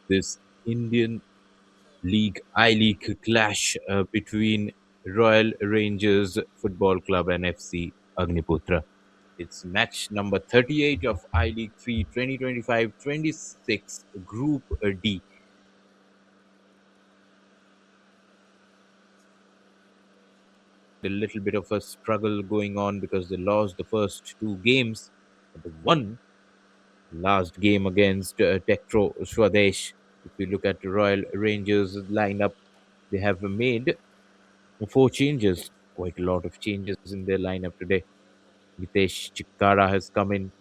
this Indian League I-League clash between Royal Rangers Football Club and FC Agniputhra. It's match number 38 of I-League 3 2025-26 Group D. A little bit of a struggle going on because they lost the first two games, but they won last game against Tektro Swadesh. If you look at the Royal Rangers lineup, they have made four changes, quite a lot of changes in their lineup today. Hitesh Chikkara has come in,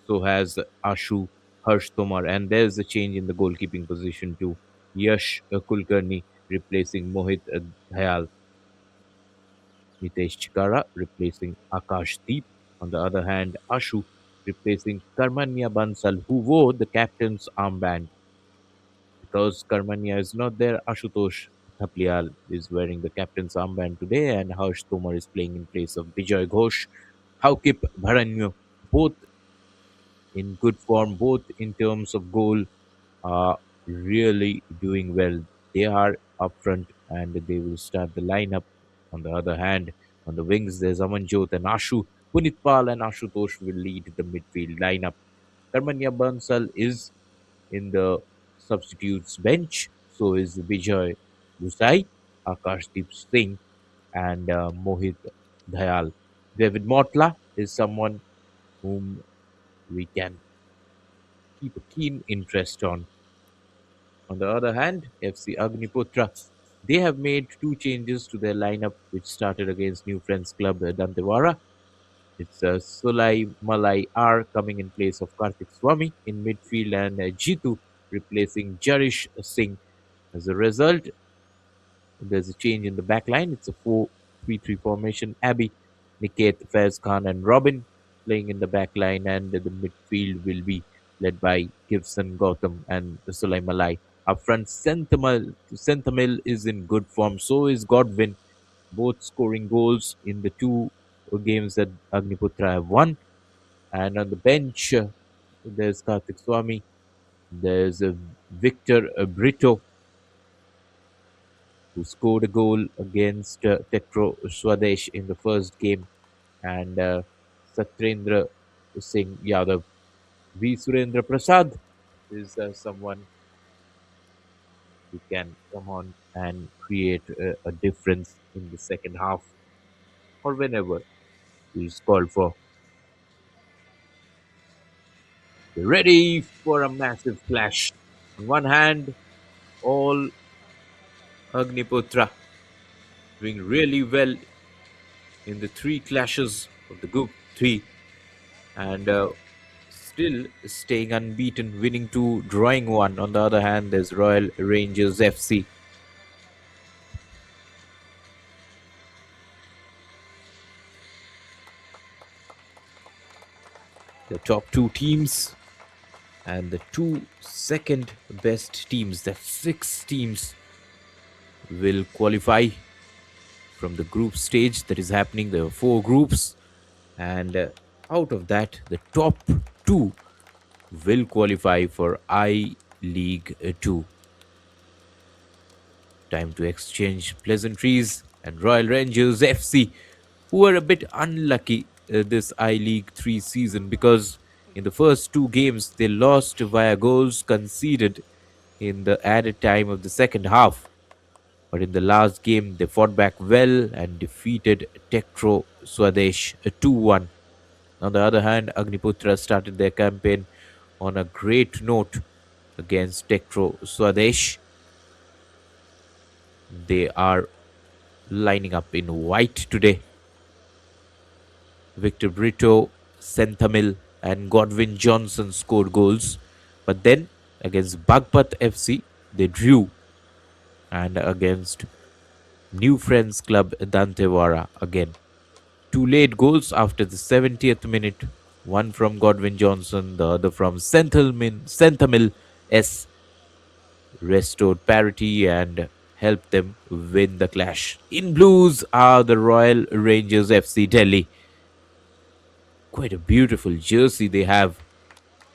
so has Ashu Harsh Tomar, and there's a change in the goalkeeping position too. Yash Kulkarni replacing Mohit Dayal. Hitesh Chikkara replacing Akash Deep. On the other hand, Ashu replacing Karmanya Bansal, who wore the captain's armband. Because Karmanya is not there, Ashutosh Thaplial is wearing the captain's armband today, and Harsh Tomar is playing in place of Vijay Ghosh. Haukip Bharanyo, both in good form, both in terms of goal, are really doing well. They are up front and they will start the lineup. On the other hand, on the wings, there's Amanjot and Ashu. Punit Pal and Ashutosh will lead the midfield lineup. Karmanya Bansal is in the substitutes bench. So is Vijay Gusai, Akashdeep Singh, and Mohit Dayal. David Motla is someone whom we can keep a keen interest on. On the other hand, FC Agniputhra, they have made two changes to their lineup, which started against New Friends Club Dantewara. It's Sulai Malai R coming in place of Karthik Swami in midfield and Jitu replacing Jarish Singh. As a result, there's a change in the back line. It's a 4-3-3 formation. Abby, Niket, Faiz Khan, and Robin playing in the back line, and the midfield will be led by Gibson Gautam and Sulai Malai. Up front, Senthamil is in good form. So is Godwin, both scoring goals in the two games that Agniputra have won. And on the bench, there's Karthik Swami, there's Victor Brito, who scored a goal against Tetro Swadesh in the first game, and Satrendra Singh Yadav. V. Surendra Prasad is someone who can come on and create a difference in the second half or whenever he is called for. Ready for a massive clash. On one hand, all Agniputra doing really well in the three clashes of the group three, and still staying unbeaten, winning two, drawing one. On the other hand, there's Royal Rangers FC. The top two teams and the two second best teams, the six teams, will qualify from the group stage that is happening. There are four groups, and out of that, the top two will qualify for I League 2. Time to exchange pleasantries, and Royal Rangers FC, who were a bit unlucky this I League 3 season because in the first two games they lost via goals conceded in the added time of the second half. But in the last game, they fought back well and defeated Tektro Swadesh 2-1. On the other hand, Agniputra started their campaign on a great note against Tektro Swadesh. They are lining up in white today. Victor Brito, Senthamil, and Godwin Johnson scored goals. But then against Bagpat FC, they drew. And against New Friends Club Dantewara again. Two late goals after the 70th minute. One from Godwin Johnson, the other from Senthamil S. Restored parity and helped them win the clash. In blues are the Royal Rangers FC Delhi. Quite a beautiful jersey they have.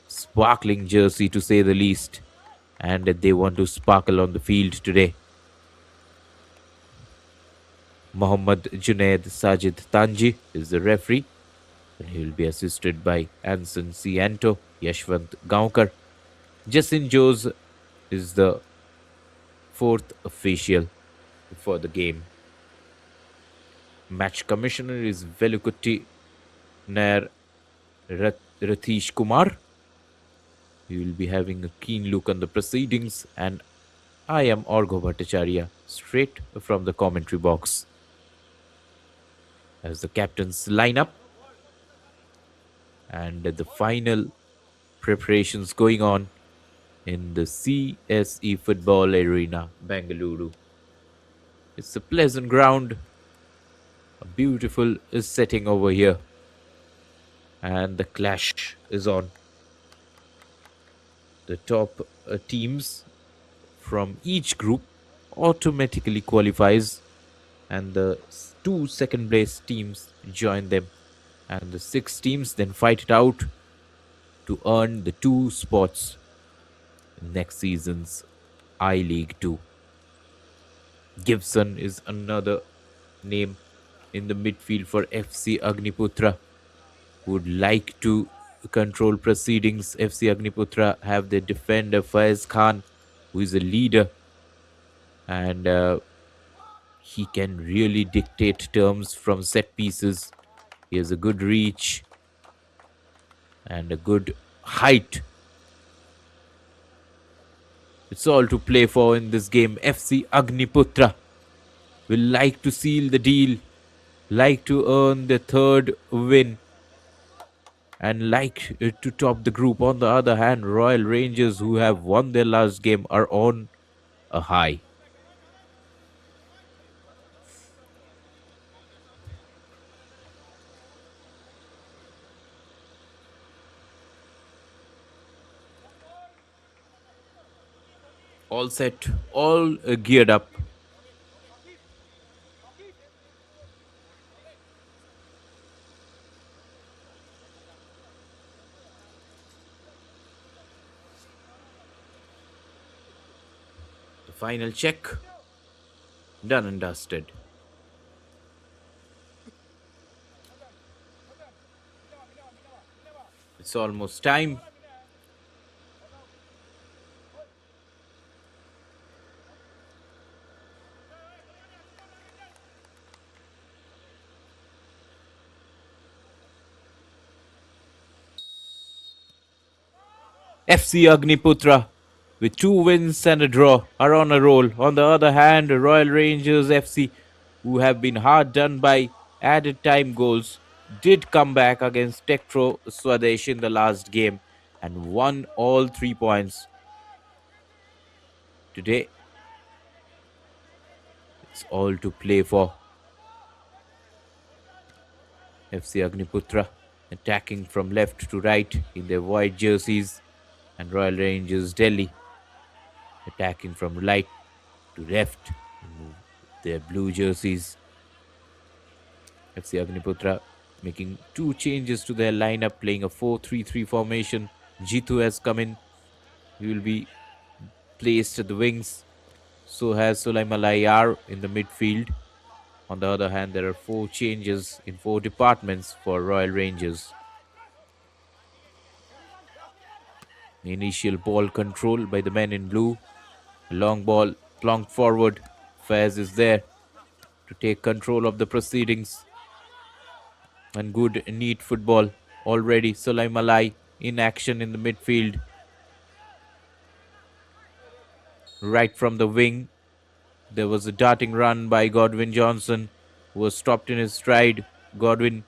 Sparkling jersey to say the least. and they want to sparkle on the field today. Mohammad Junaid Sajid Tanji is the referee, and he will be assisted by Anson Cianto, Yashwant Gaonkar. Jasin Jose is the fourth official for the game. Match commissioner is Velukutti Nair Ratish Kumar. He will be having a keen look on the proceedings, and I am Orgo Bhattacharya, straight from the commentary box. As the captains line up, and the final preparations going on in the CSE Football Arena, Bengaluru. It's a pleasant ground, a beautiful setting over here, and the clash is on. The top teams from each group automatically qualifies, and the two second place teams join them, and the six teams then fight it out to earn the two spots in next season's I League 2. Gibson is another name in the midfield for FC Agniputhra, would like to control proceedings. FC Agniputhra have their defender Faiz Khan, who is a leader, and he can really dictate terms from set pieces. He has a good reach and a good height. It's all to play for in this game. FC Agniputhra will like to seal the deal, like to earn the third win, and like to top the group. On the other hand, Royal Rangers, who have won their last game, are on a high. All set, all geared up. The final check, done and dusted. It's almost time. FC Agniputhra, with two wins and a draw, are on a roll. On the other hand, Royal Rangers FC, who have been hard done by added time goals, did come back against Tektro Swadesh in the last game and won all 3 points. Today, it's all to play for. FC Agniputhra attacking from left to right in their white jerseys, and Royal Rangers Delhi attacking from right to left in their blue jerseys. FC Agniputhra making two changes to their lineup, playing a 4-3-3 formation. Jitu has come in. He will be placed at the wings. So has Sulaiman Layar in the midfield. On the other hand, there are four changes in four departments for Royal Rangers. Initial ball control by the men in blue. Long ball plonked forward. Faiz is there to take control of the proceedings. And good, neat football already. Sulai Malai in action in the midfield. Right from the wing, there was a darting run by Godwin Johnson, who was stopped in his stride. Godwin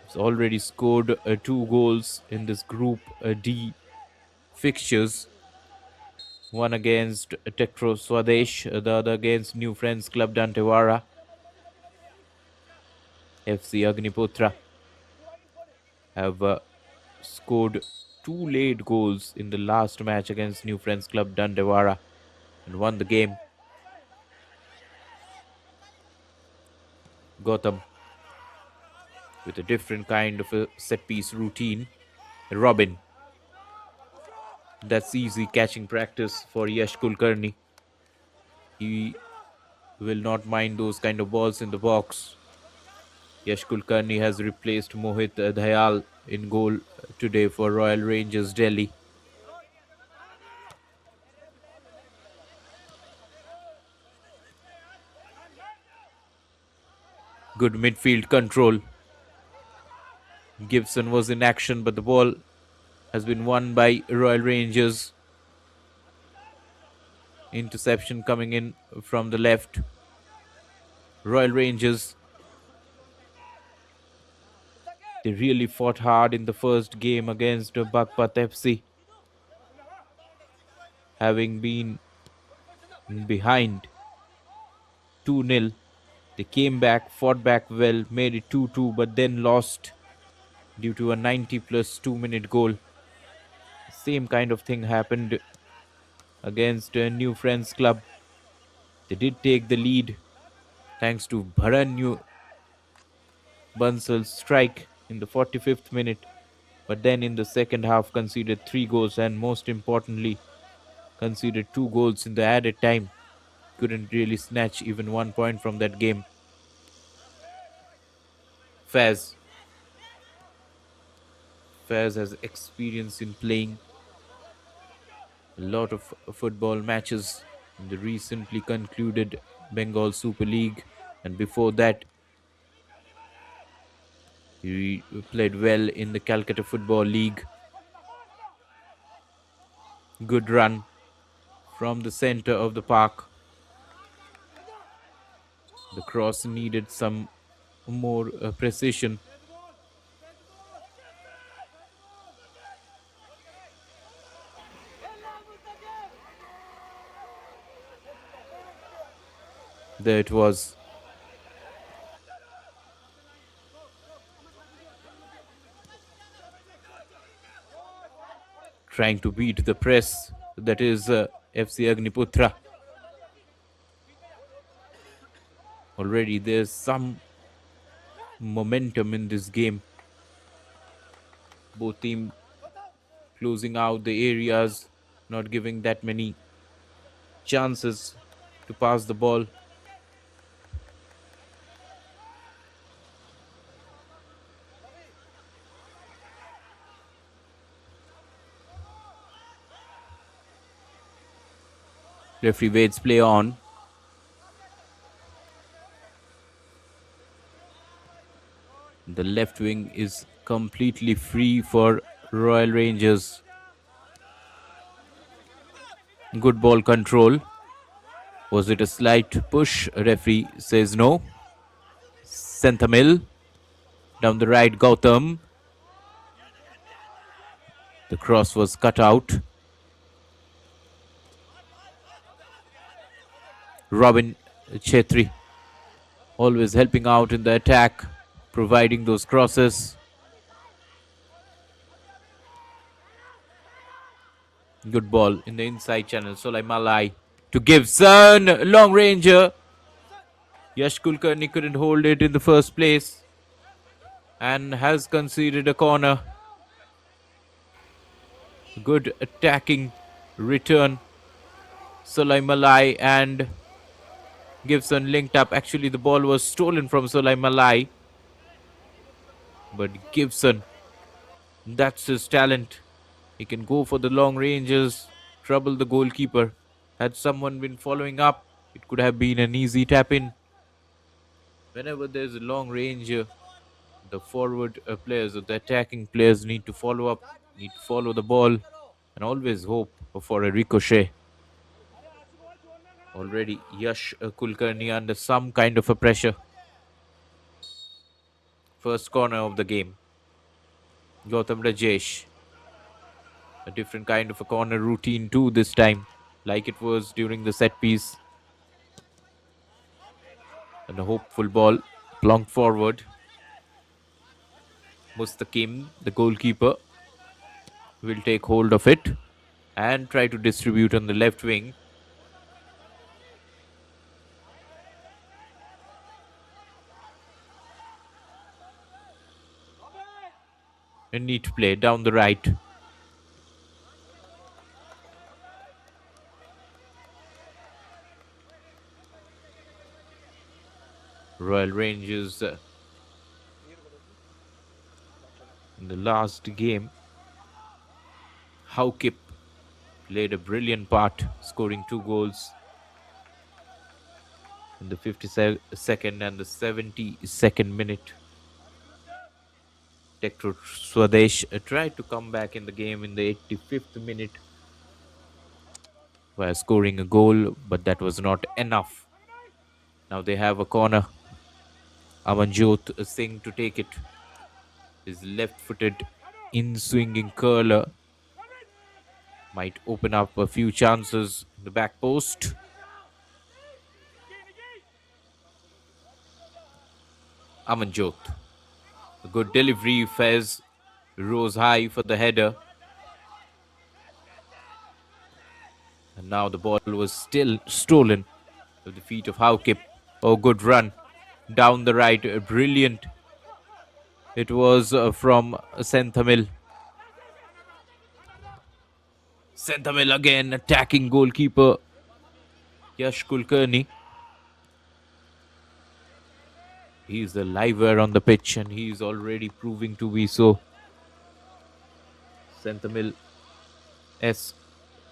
has already scored two goals in this Group D fixtures. One against Tektro Swadesh, the other against New Friends Club Dantewara. FC Agniputhra have scored two late goals in the last match against New Friends Club Dantewara and won the game. Gotham with a different kind of a set piece routine. Robin That's easy catching practice for Yash Kulkarni. He will not mind those kind of balls in the box. Yash Kulkarni has replaced Mohit Dayal in goal today for Royal Rangers Delhi. Good midfield control. Gibson was in action, but the ball has been won by Royal Rangers. Interception coming in from the left. Royal Rangers, they really fought hard in the first game against Bagpat FC, having been behind 2-0. They came back, fought back well, made it 2-2, but then lost due to a 90 plus 2-minute goal. Same kind of thing happened against New Friends Club. They did take the lead thanks to Bharan New Bansal's strike in the 45th minute, but then in the second half conceded 3 goals and most importantly conceded 2 goals in the added time. Couldn't really snatch even 1 point from that game. Faz. Faz has experience in playing a lot of football matches in the recently concluded Bengal Super League, and before that, he played well in the Calcutta Football League. Good run from the center of the park. The cross needed some more precision. There it was. Trying to beat the press. That is FC Agniputhra. Already there's some momentum in this game. Both teams closing out the areas, not giving that many chances to pass the ball. Referee waits play on. The left wing is completely free for Royal Rangers. Good ball control. Was it a slight push? Referee says no. Senthamil down the right, Gautam. The cross was cut out. Robin Chetri always helping out in the attack, providing those crosses. Good ball in the inside channel. Solai Malai to Gibson. Long ranger. Yash Kulkarni couldn't hold it in the first place and has conceded a corner. Good attacking return. Solai Malai and Gibson linked up. Actually, the ball was stolen from Solai Malai. But Gibson, that's his talent. He can go for the long ranges, trouble the goalkeeper. Had someone been following up, it could have been an easy tap in. Whenever there's a long range, the forward players or the attacking players need to follow up, need to follow the ball, and always hope for a ricochet. Already Yash Kulkarni under some kind of a pressure. First corner of the game. Gautam Rajesh. A different kind of a corner routine too this time, like it was during the set piece. And a hopeful ball plonked forward. Mustaqim, the goalkeeper, will take hold of it and try to distribute on the left wing. A neat play down the right. Royal Rangers in the last game, Haukip played a brilliant part, scoring 2 goals in the 52nd and the 72nd minute. Tektro Swadesh tried to come back in the game in the 85th minute by scoring a goal, but that was not enough. Now they have a corner. Amanjot Singh to take it. His left footed in swinging curler might open up a few chances in the back post. Amanjot. A good delivery. Fez rose high for the header. And now the ball was still stolen with the feet of Haukip. Oh, good run down the right. Brilliant. It was from Senthamil. Senthamil again attacking goalkeeper Yash Kulkarni. He's the liver on the pitch and he's already proving to be so. Senthamil S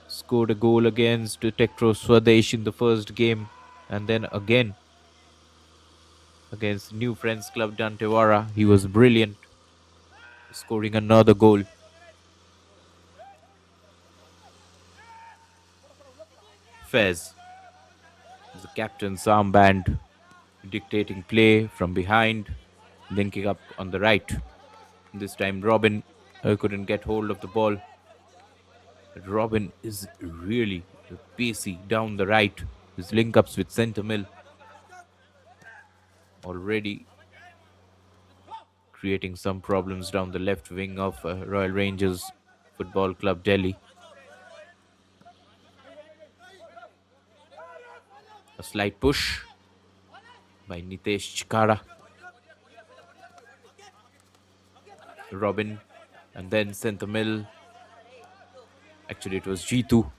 scored a goal against Tektro Swadesh in the first game and then again against New Friends Club Dantewara. He was brilliant, scoring another goal. Fez, the captain's armband, dictating play from behind, linking up on the right. This time Robin couldn't get hold of the ball. But Robin is really pacey down the right. His link ups with Centre Mill already creating some problems down the left wing of Royal Rangers Football Club Delhi. A slight push by Nitesh Chikara. Robin and then Senthamil. Actually, it was Jitu.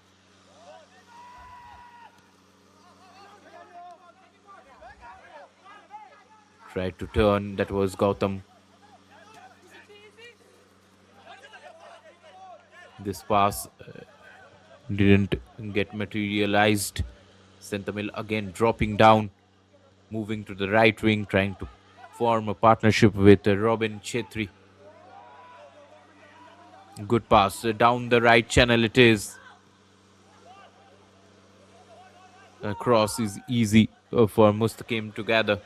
Tried to turn. That was Gautam. This pass didn't get materialized. Senthamil again dropping down, moving to the right wing, trying to form a partnership with Robin Chetri. Good pass down the right channel it is. Cross is easy for Mustaqim to gather.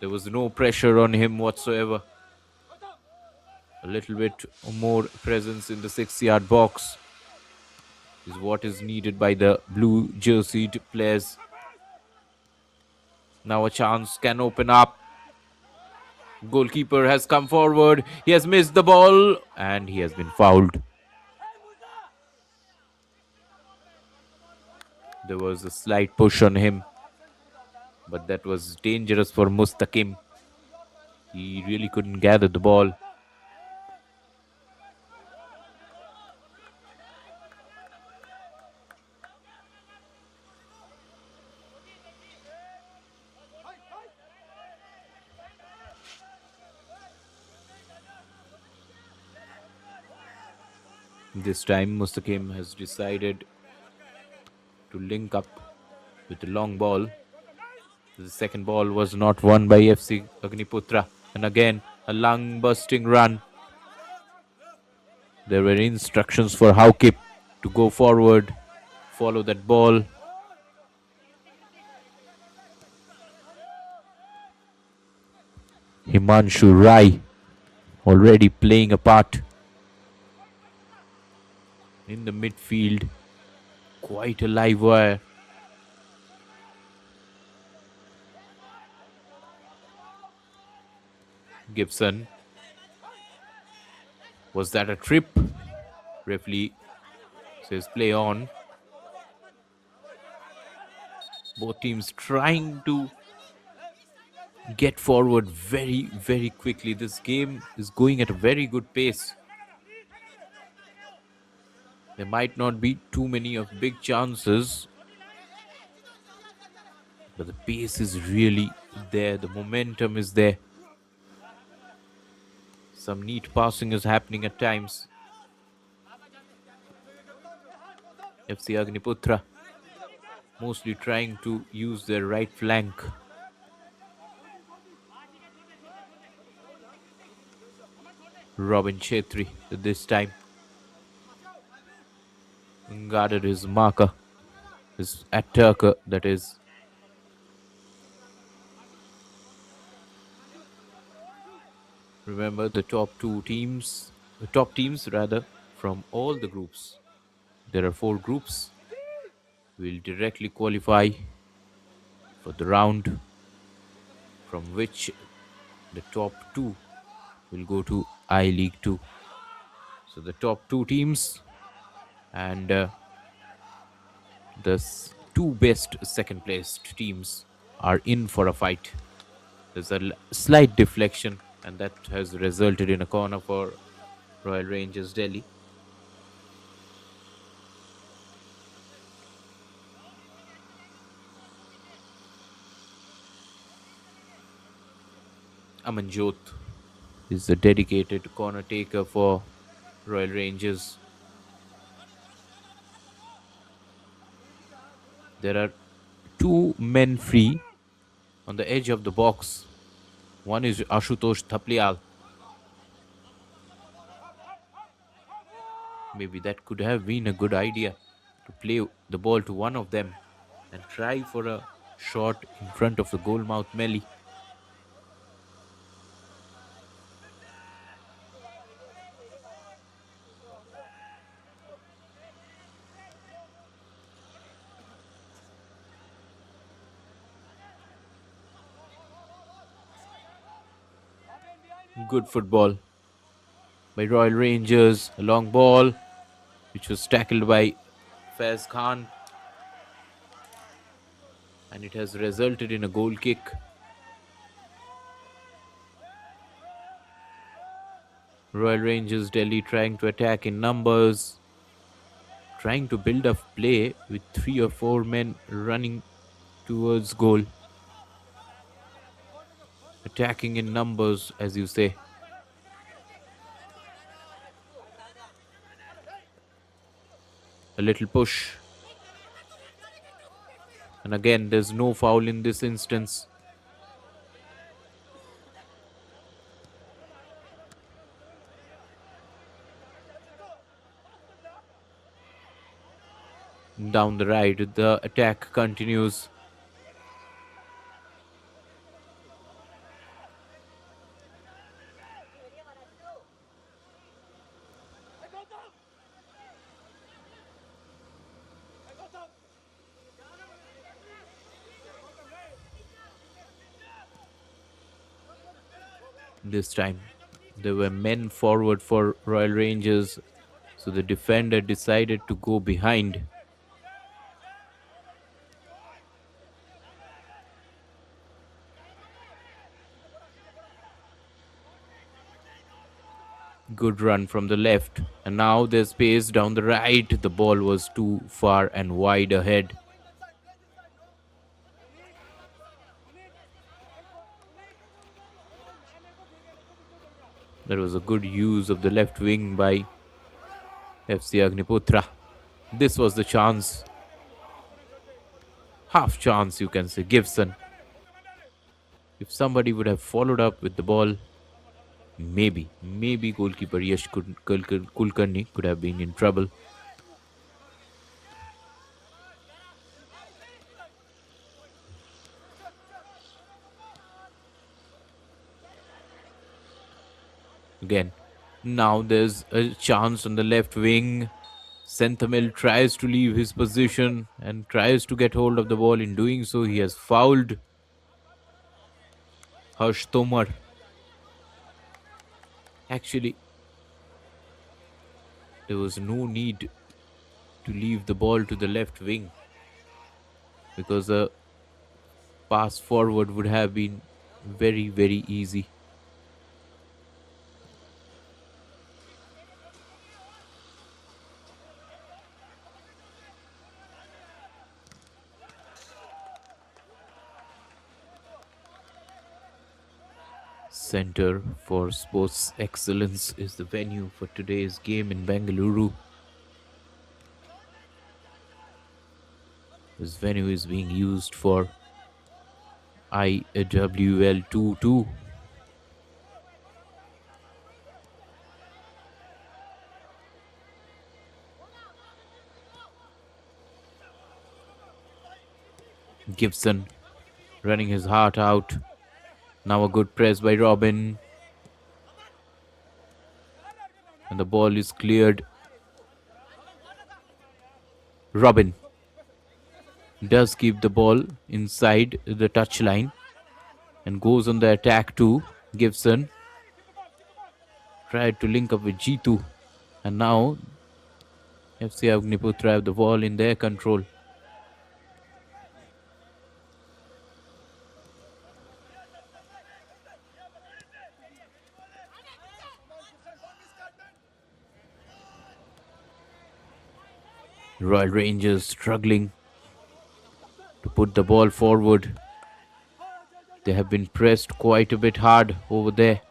There was no pressure on him whatsoever. A little bit more presence in the 6-yard box is what is needed by the blue jerseyed players. Now a chance can open up. Goalkeeper has come forward. He has missed the ball and he has been fouled. There was a slight push on him, but that was dangerous for Mustaqim. He really couldn't gather the ball. This time Mustaqim has decided to link up with the long ball. The second ball was not won by FC Agniputhra. And again, a lung-busting run. There were instructions for Haukip to go forward, follow that ball. Himanshu Rai already playing a part in the midfield. Quite a live wire. Gibson. Was that a trip? Referee says play on. Both teams trying to get forward very, very quickly. This game is going at a very good pace. There might not be too many of big chances, But the pace is really there, the momentum is there. Some neat passing is happening at times. FC Agniputhra mostly trying to use their right flank. Robin Chetri this time guarded his marker, his attacker, that is. Remember the top teams rather, from all the groups. There are four groups. Will directly qualify for the round from which the top two will go to I League 2. So the top two teams and the two best second placed teams are in for a fight. There's a slight deflection, and that has resulted in a corner for Royal Rangers Delhi. Amanjot is the dedicated corner taker for Royal Rangers. There are two men free on the edge of the box. One is Ashutosh Thaplial. Maybe that could have been a good idea to play the ball to one of them and try for a shot in front of the goalmouth melee. Good football by Royal Rangers. A long ball which was tackled by Faiz Khan, and it has resulted in a goal kick. Royal Rangers Delhi trying to attack in numbers, trying to build up play with three or four men running towards goal, attacking in numbers, as you say. A little push, and again, there's no foul in this instance. Down the right, the attack continues. This time, there were men forward for Royal Rangers, so the defender decided to go behind. Good run from the left, and now there's space down the right. The ball was too far and wide ahead. There was a good use of the left wing by FC Agniputhra. This was the chance, half chance you can say, Gibson. If somebody would have followed up with the ball, maybe goalkeeper Yash Kulkarni could have been in trouble. Again, now there's a chance on the left wing. Senthamil tries to leave his position and tries to get hold of the ball. In doing so, he has fouled Harsh Tomar. Actually, there was no need to leave the ball to the left wing because a pass forward would have been very, very easy. Center for Sports Excellence is the venue for today's game in Bengaluru. This venue is being used for IWL 2-2. Gibson running his heart out. Now a good press by Robin. And the ball is cleared. Robin does keep the ball inside the touchline and goes on the attack too. Gibson tried to link up with Jitu, and now FC Agniputhra have the ball in their control. Royal Rangers struggling to put the ball forward. They have been pressed quite a bit hard over there.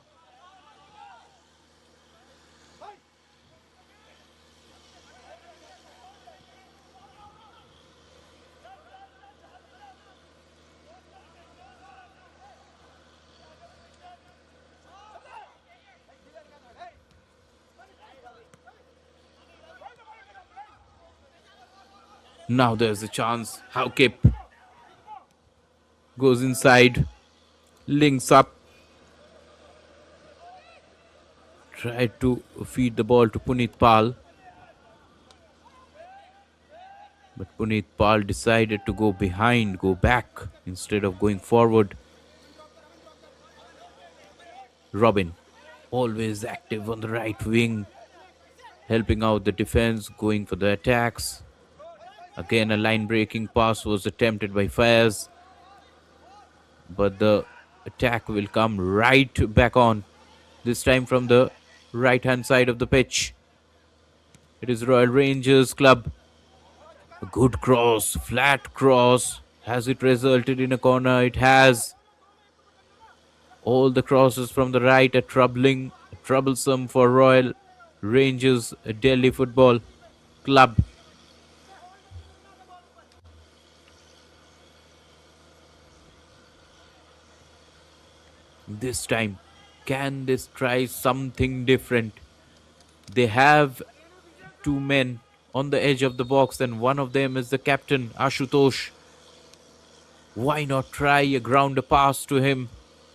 Now there's a chance. Haukip goes inside, links up, tried to feed the ball to Puneet Pal. But Puneet Pal decided to go behind, go back, instead of going forward. Robin, always active on the right wing, helping out the defense, going for the attacks. Again, a line-breaking pass was attempted by Faiz, but the attack will come right back on, this time from the right-hand side of the pitch. It is Royal Rangers club. A good cross, flat cross. Has it resulted in a corner? It has. All the crosses from the right are troublesome for Royal Rangers Delhi Football Club. This time, can this try something different? They have two men on the edge of the box, and one of them is the captain, Ashutosh. Why not try a grounder pass to him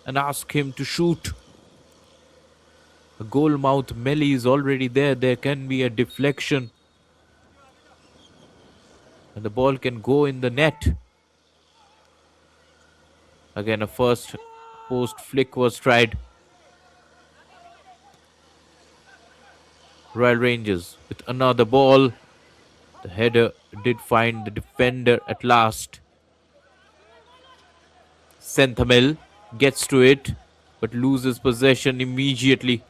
and ask him to shoot? A goal mouth melee is already there. There can be a deflection, and the ball can go in the net. Again, a first post flick was tried. Royal Rangers with another ball. The header did find the defender at last. Senthamil gets to it, but loses possession immediately.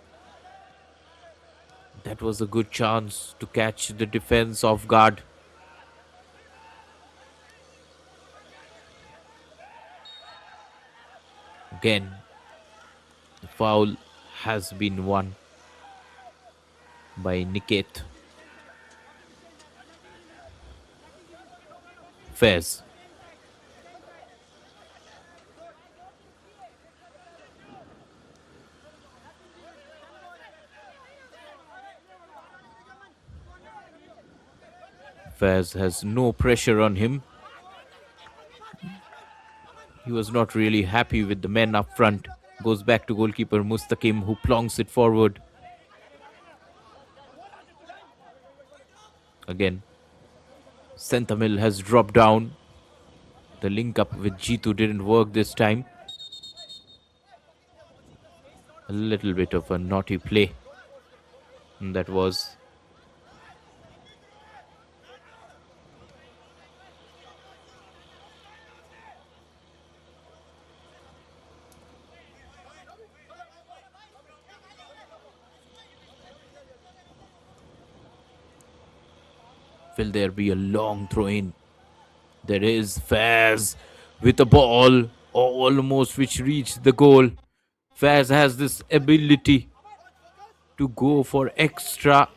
That was a good chance to catch the defense off guard. Again, the foul has been won by Niket. Fez. Fez has no pressure on him. He was not really happy with the men up front. Goes back to goalkeeper Mustaqim, who plonks it forward. Again, Senthamil has dropped down. The link up with Jitu didn't work this time. A little bit of a naughty play. And that was. Will there be a long throw in? There is Faz with a ball almost which reached the goal. Faz has this ability to go for extra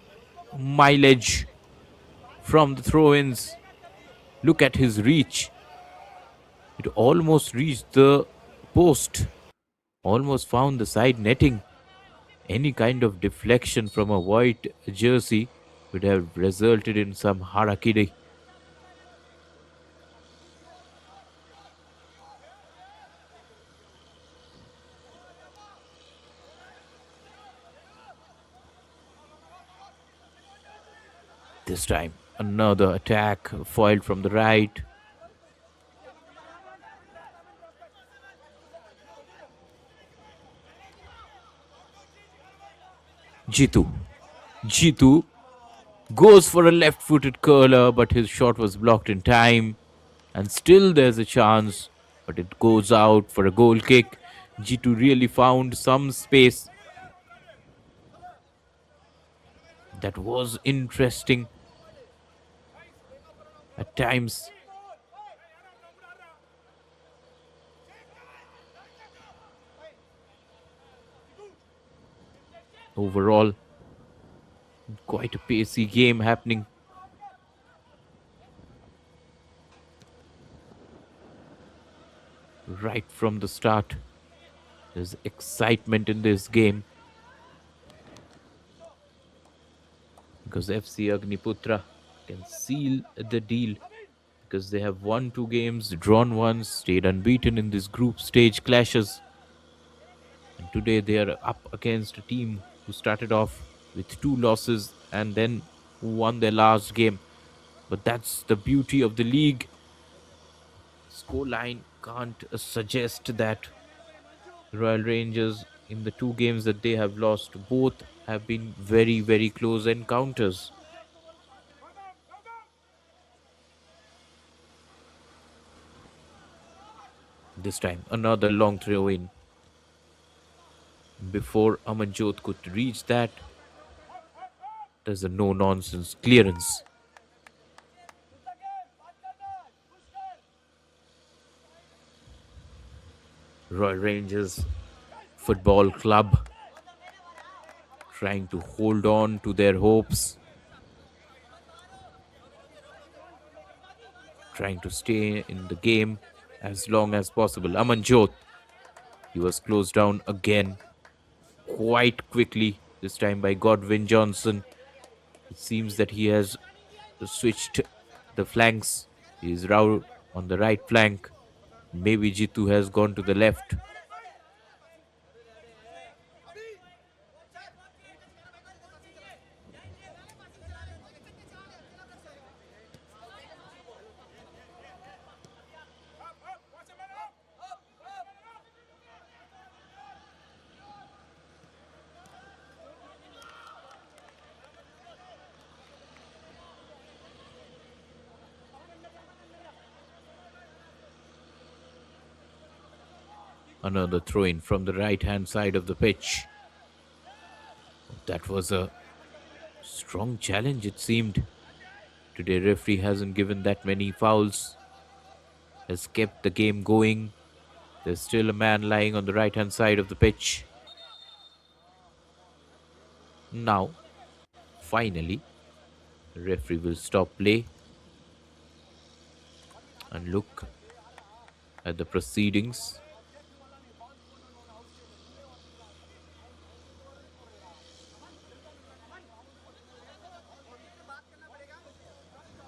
mileage from the throw ins. Look at his reach. It almost reached the post, almost found the side netting. Any kind of deflection from a white jersey would have resulted in some harakiri. This time, another attack foiled from the right. Jitu. Jitu goes for a left footed curler, but his shot was blocked in time. And still there's a chance, but it goes out for a goal kick. Jitu really found some space. That was interesting at times. Overall, quite a pacey game happening. Right from the start, there's excitement in this game because FC Agniputhra can seal the deal because they have won 2 games, drawn once, stayed unbeaten in these group stage clashes. And today they are up against a team who started off with 2 losses and then won their last game. But that's the beauty of the league. Scoreline can't suggest that. Royal Rangers, in the 2 games that they have lost, both have been very, very close encounters. This time, another long throw in. Before Amanjot could reach that, there's a no nonsense clearance. Royal Rangers Football Club trying to hold on to their hopes, trying to stay in the game as long as possible. Amanjot, he was closed down again quite quickly, this time by Godwin Johnson. It seems that he has switched the flanks. He is now on the right flank. Maybe Jitu has gone to the left. Another throw in from the right hand side of the pitch. That was a strong challenge, it seemed. Today, referee hasn't given that many fouls, has kept the game going. There's still a man lying on the right hand side of the pitch. Now, finally, the referee will stop play and look at the proceedings.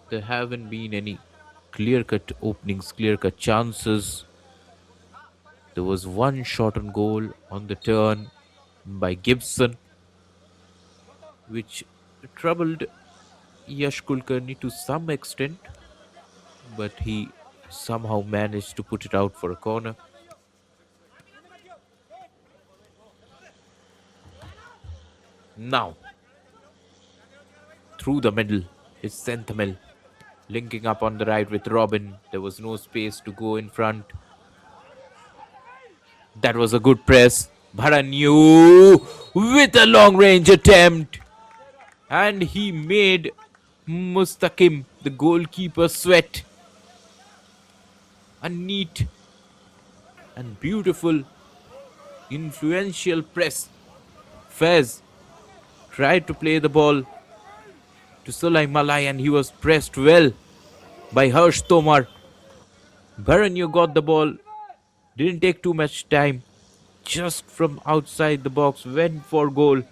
There haven't been any clear-cut openings, clear-cut chances. There was one shot on goal on the turn by Gibson, which troubled Yash Kulkarni to some extent, but he somehow managed to put it out for a corner. Now, through the middle is Senthamil, linking up on the right with Robin. There was no space to go in front. That was a good press. Bharanyu with a long range attempt. And he made Mustaqim, the goalkeeper, sweat. A neat and beautiful Influential press. Fez tried to play the ball to Sulai Malai and he was pressed well by Harsh Tomar. Baranyu got the ball, didn't take too much time, just from outside the box, went for goal,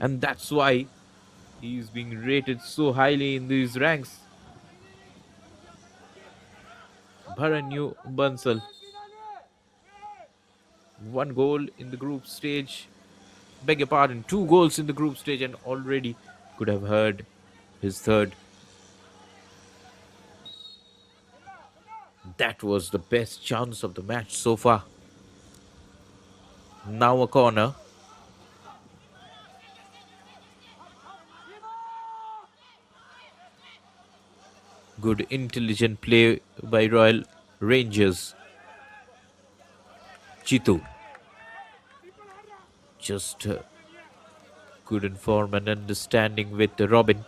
and that's why he's being rated so highly in these ranks. Baranyu Bansal, one goal in the group stage, beg your pardon, two goals in the group stage, and already could have heard his third. That was the best chance of the match so far. Now a corner. Good intelligent play by Royal Rangers. Chitu just good inform and understanding with Robin.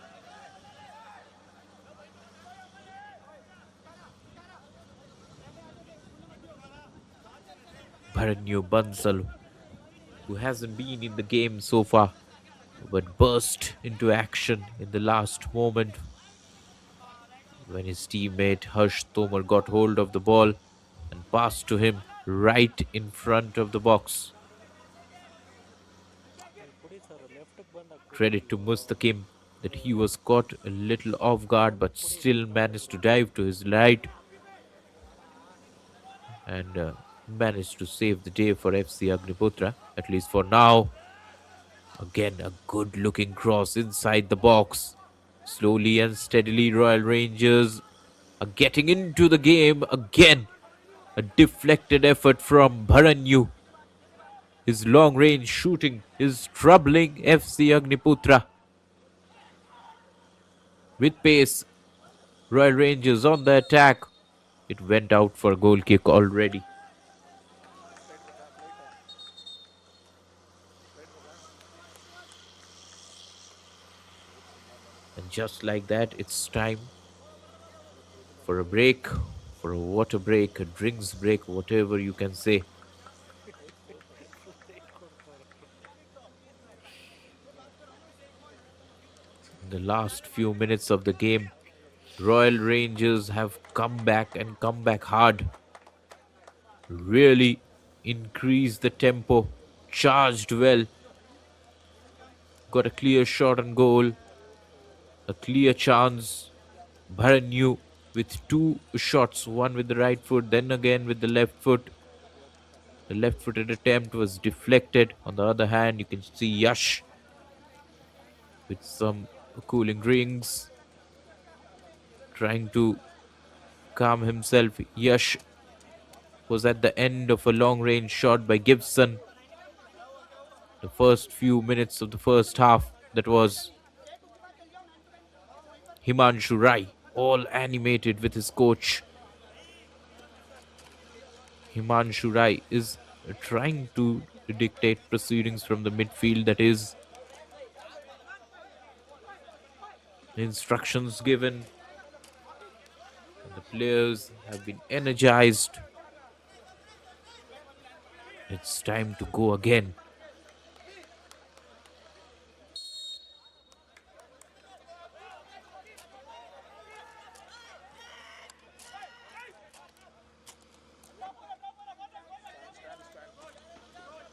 Baranyu Bansal, who hasn't been in the game so far, but burst into action in the last moment when his teammate Harsh Tomar got hold of the ball and passed to him right in front of the box. Credit to Mustaqim that he was caught a little off guard but still managed to dive to his right and managed to save the day for FC Agniputhra, at least for now. Again, a good looking cross inside the box. Slowly and steadily, Royal Rangers are getting into the game again. A deflected effort from Bharanyu. His long range shooting is troubling FC Agniputhra. With pace, Royal Rangers on the attack. It went out for a goal kick already. And just like that, it's time for a break, for a water break, a drinks break, whatever you can say. In the last few minutes of the game, Royal Rangers have come back and come back hard. Really increased the tempo, charged well, got a clear shot on goal, a clear chance. Bharanyu with two shots, one with the right foot, then again with the left foot. The left footed attempt was deflected. On the other hand, you can see Yash with some cooling drinks trying to calm himself. Yash was at the end of a long range shot by Gibson. The first few minutes of the first half, that was Himanshu Rai, all animated with his coach. Himanshu Rai is trying to dictate proceedings from the midfield, that is, instructions given. The players have been energized. It's time to go again.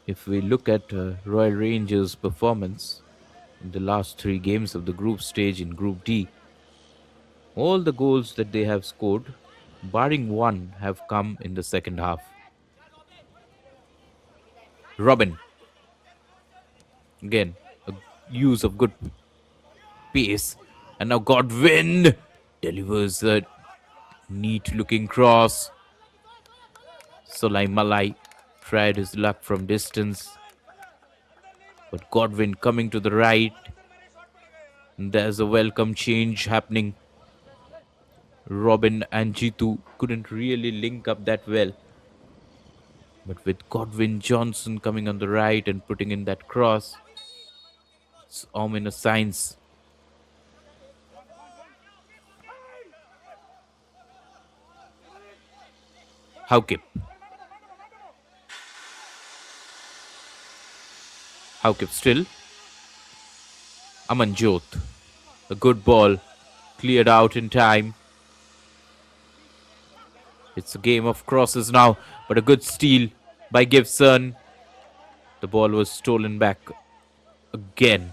If we look at Royal Rangers' performance in the last three games of the group stage in Group D, all the goals that they have scored, barring one, have come in the second half. Robin, again, a use of good pace. And now Godwin delivers a neat looking cross. Solai Malai tried his luck from distance. But Godwin coming to the right. There's a welcome change happening. Robin and Jitu couldn't really link up that well. But with Godwin Johnson coming on the right and putting in that cross, it's ominous signs. Haukip. How kept still. Amanjot. A good ball. Cleared out in time. It's a game of crosses now, but a good steal by Gibson. The ball was stolen back again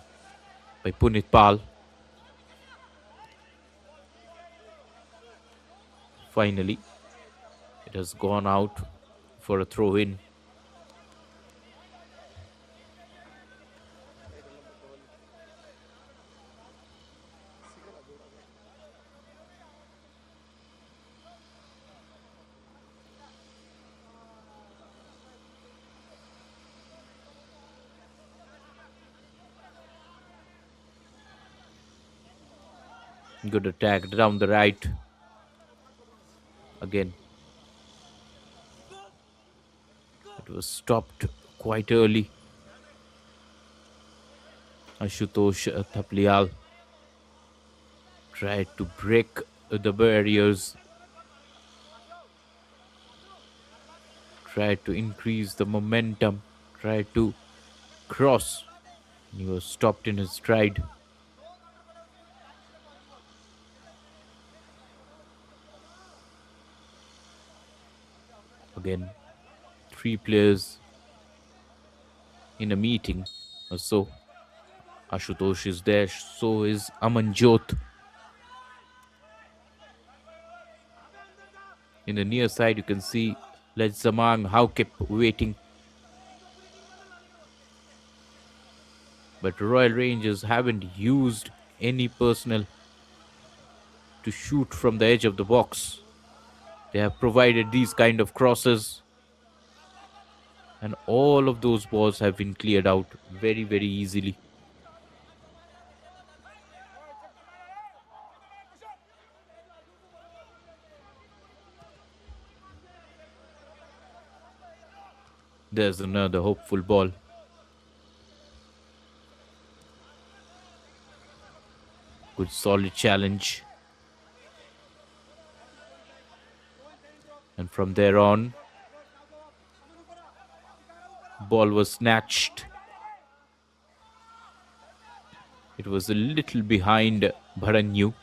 by Punit Pal. Finally, it has gone out for a throw in. Good attack down the right. Again, it was stopped quite early. Ashutosh Thaplial tried to break the barriers, tried to increase the momentum, tried to cross. He was stopped in his stride. Again, three players in a meeting or so. Ashutosh is there, so is Amanjot. In the near side, you can see Led Zamang how kept waiting. But Royal Rangers haven't used any personnel to shoot from the edge of the box. They have provided these kind of crosses, and all of those balls have been cleared out very, very easily. There's another hopeful ball. Good solid challenge. And from there on, ball was snatched. It was a little behind Bharanyu.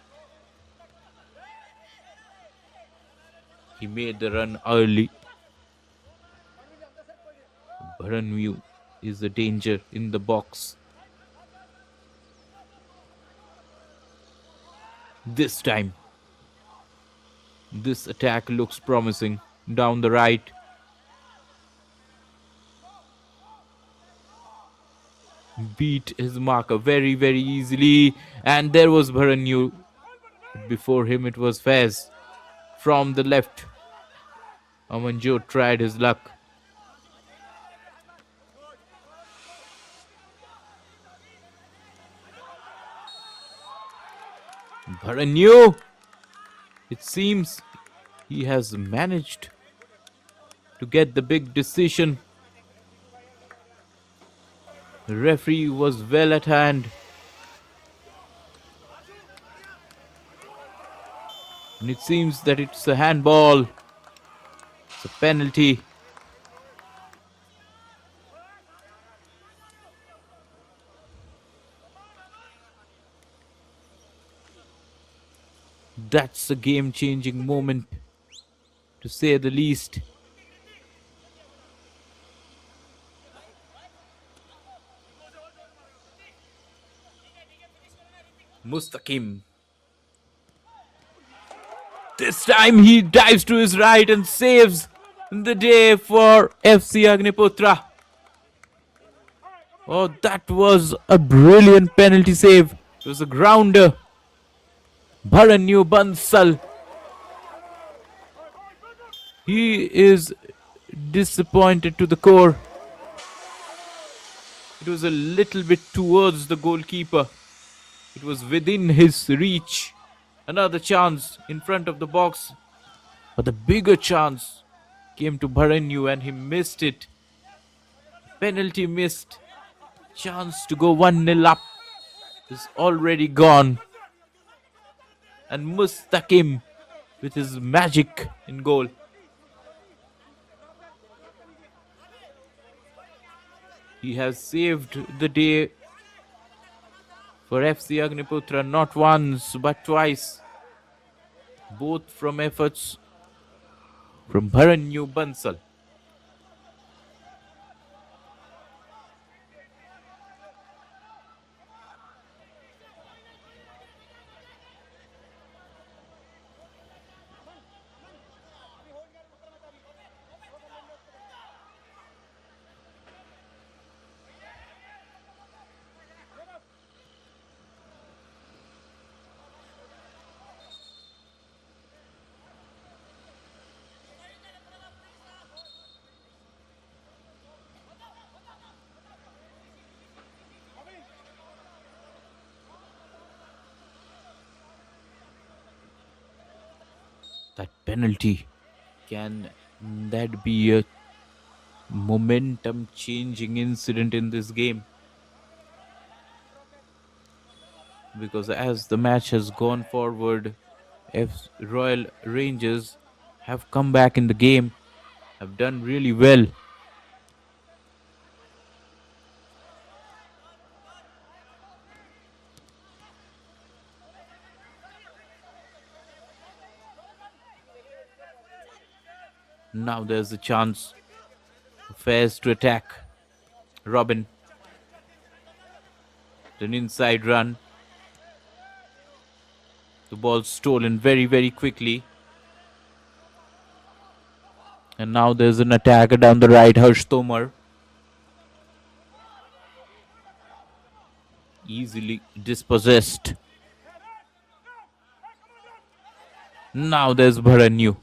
He made the run early. Bharanyu is a danger in the box. This time, this attack looks promising. Down the right. Beat his marker very, very easily. And there was Bharanyu. Before him, it was Fez. From the left, Amanjot tried his luck. Bharanyu! It seems he has managed to get the big decision. The referee was well at hand. And it seems that it's a handball. It's a penalty. That's a game-changing moment, to say the least. Mustaqim. This time he dives to his right and saves the day for FC Agniputhra. Oh, that was a brilliant penalty save. It was a grounder. Bharanyu Bansal. He is disappointed to the core. It was a little bit towards the goalkeeper. It was within his reach. Another chance in front of the box. But the bigger chance came to Bharanyu and he missed it. Penalty missed. Chance to go 1-0 up is already gone. And Mustaqim with his magic in goal. He has saved the day for FC Agniputhra not once but twice, both from efforts from Bharanyu Bansal. That penalty, can that be a momentum changing incident in this game? Because as the match has gone forward, Royal Rangers have come back in the game, have done really well. Now there's a chance for Fairs to attack. Robin, an inside run. The ball stolen very, very quickly. And now there's an attacker down the right, Harsh Tomar. Easily dispossessed. Now there's Bharanyu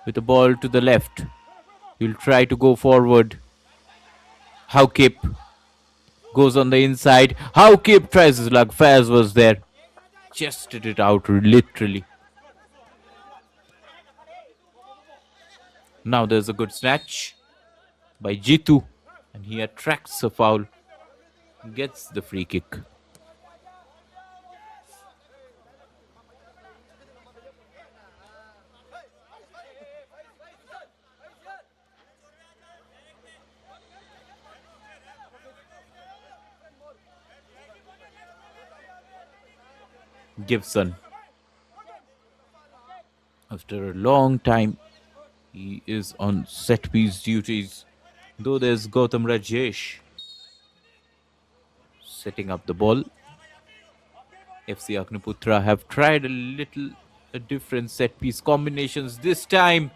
with the ball to the left. He'll try to go forward. Haukip goes on the inside. Haukip tries his luck. Faz was there. Chested it out literally. Now there's a good snatch by Jitu. And he attracts a foul. Gets the free kick. Gibson. After a long time, he is on set piece duties. Though there's Gautam Rajesh setting up the ball. FC Agniputhra have tried a different set piece combinations. This time,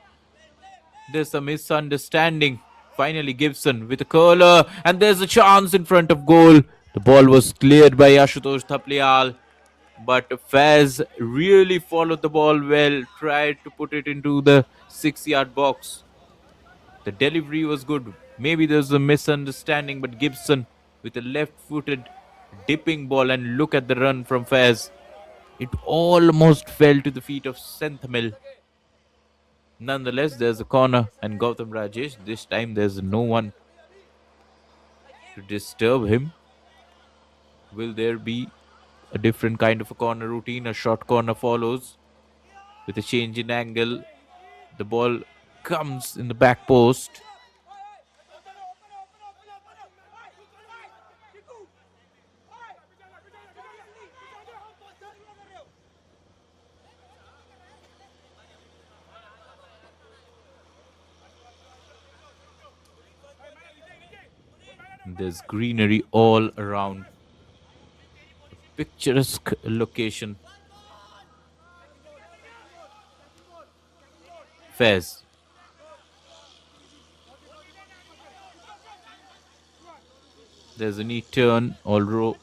there's a misunderstanding. Finally, Gibson with a curler, and there's a chance in front of goal. The ball was cleared by Ashutosh Thaplial, but Faz really followed the ball well, tried to put it into the 6-yard box. The delivery was good. Maybe there's a misunderstanding, but Gibson with a left-footed dipping ball, and look at the run from Faz. It almost fell to the feet of Senthamil. Nonetheless, there's a corner, and Gautam Rajesh. This time, there's no one to disturb him. Will there be a different kind of a corner routine? A short corner follows with a change in angle. The ball comes in the back post. There's greenery all around. A picturesque location. Fez. There's a neat turn, although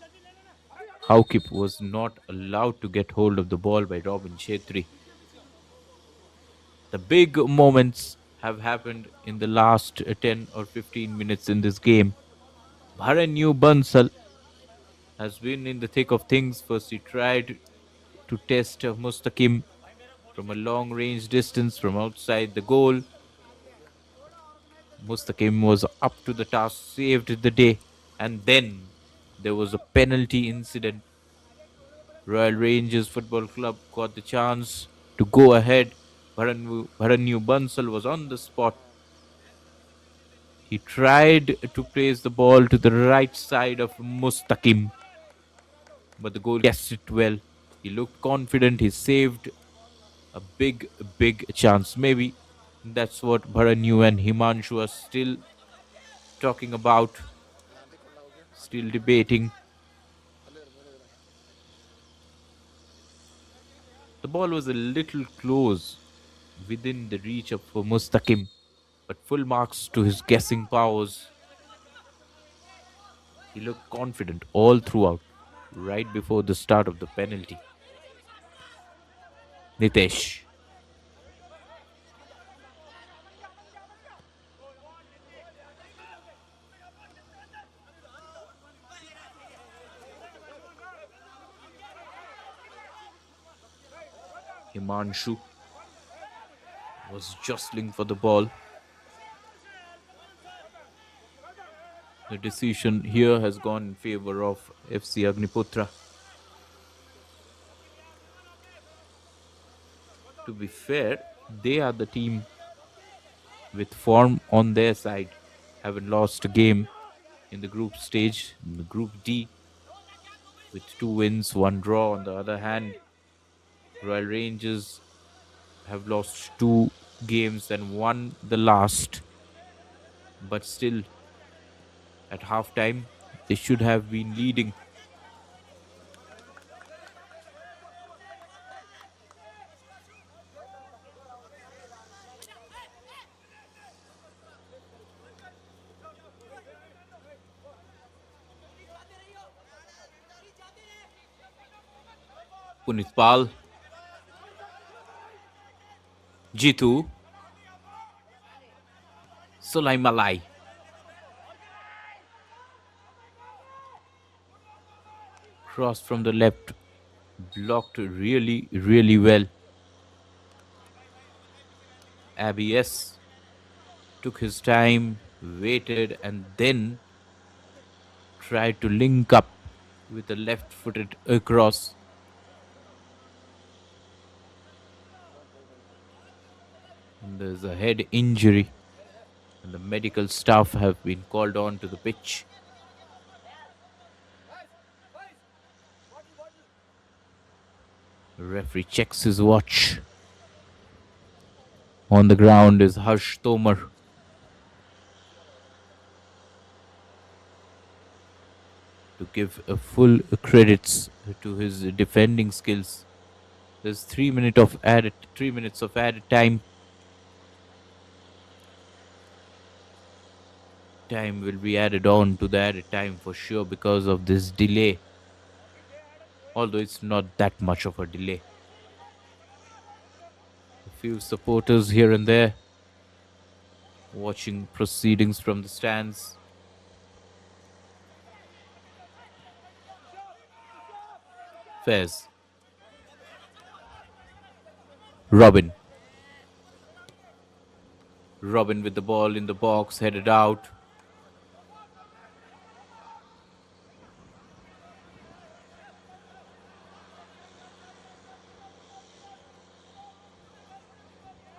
Haukip was not allowed to get hold of the ball by Robin Chetri. The big moments have happened in the last 10 or 15 minutes in this game. Bharanyu Bansal has been in the thick of things. First, he tried to test Mustaqim from a long range distance from outside the goal. Mustaqim was up to the task, saved the day, and then there was a penalty incident. Royal Rangers Football Club got the chance to go ahead. Bharanyu Bansal was on the spot. He tried to place the ball to the right side of Mustaqim, but the goal guessed it well. He looked confident. He saved a big chance. Maybe that's what Bharanyu and Himanshu are still talking about, still debating. The ball was a little close within the reach of Mustaqim, but full marks to his guessing powers. He looked confident all throughout, right before the start of the penalty. Nitesh. Himanshu was jostling for the ball. The decision here has gone in favor of FC Agniputhra. To be fair, they are the team with form on their side, haven't lost a game in the group stage, in the Group D, with 2 wins, 1 draw. On the other hand, Royal Rangers have lost 2 games and won the last, but still at halftime they should have been leading. Punitpal, Jitu, Sulaimalai. Cross from the left, blocked really well. ABS took his time, waited, and then tried to link up with a left footed cross. And there's a head injury, and the medical staff have been called on to the pitch. The referee checks his watch. On the ground is Harsh Tomar. To give full credits to his defending skills. There's 3 minutes of added time. Time will be added on to the added time for sure because of this delay. Although it's not that much of a delay. A few supporters here and there watching proceedings from the stands. Fez. Robin. Robin with the ball in the box, headed out.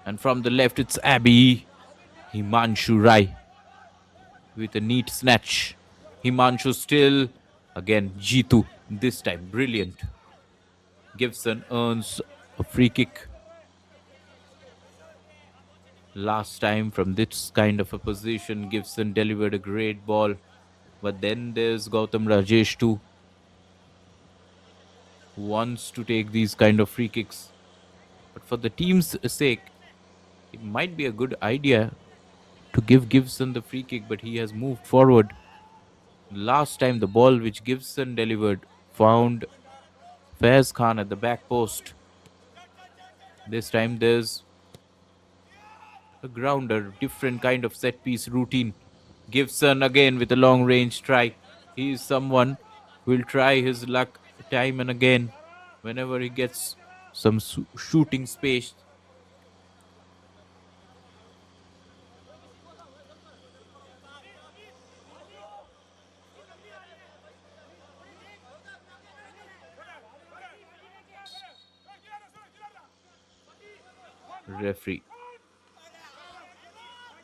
And from the left, it's Abby Himanshu Rai with a neat snatch. Himanshu still. Again, Jitu. This time, brilliant. Gibson earns a free kick. Last time, from this kind of a position, Gibson delivered a great ball. But then there's Gautam Rajesh too, who wants to take these kind of free kicks. But for the team's sake, it might be a good idea to give Gibson the free kick, but he has moved forward. Last time, the ball which Gibson delivered found Faiz Khan at the back post. This time, there's a grounder, different kind of set piece routine. Gibson again with a long range try. He is someone who will try his luck time and again whenever he gets some shooting space. Referee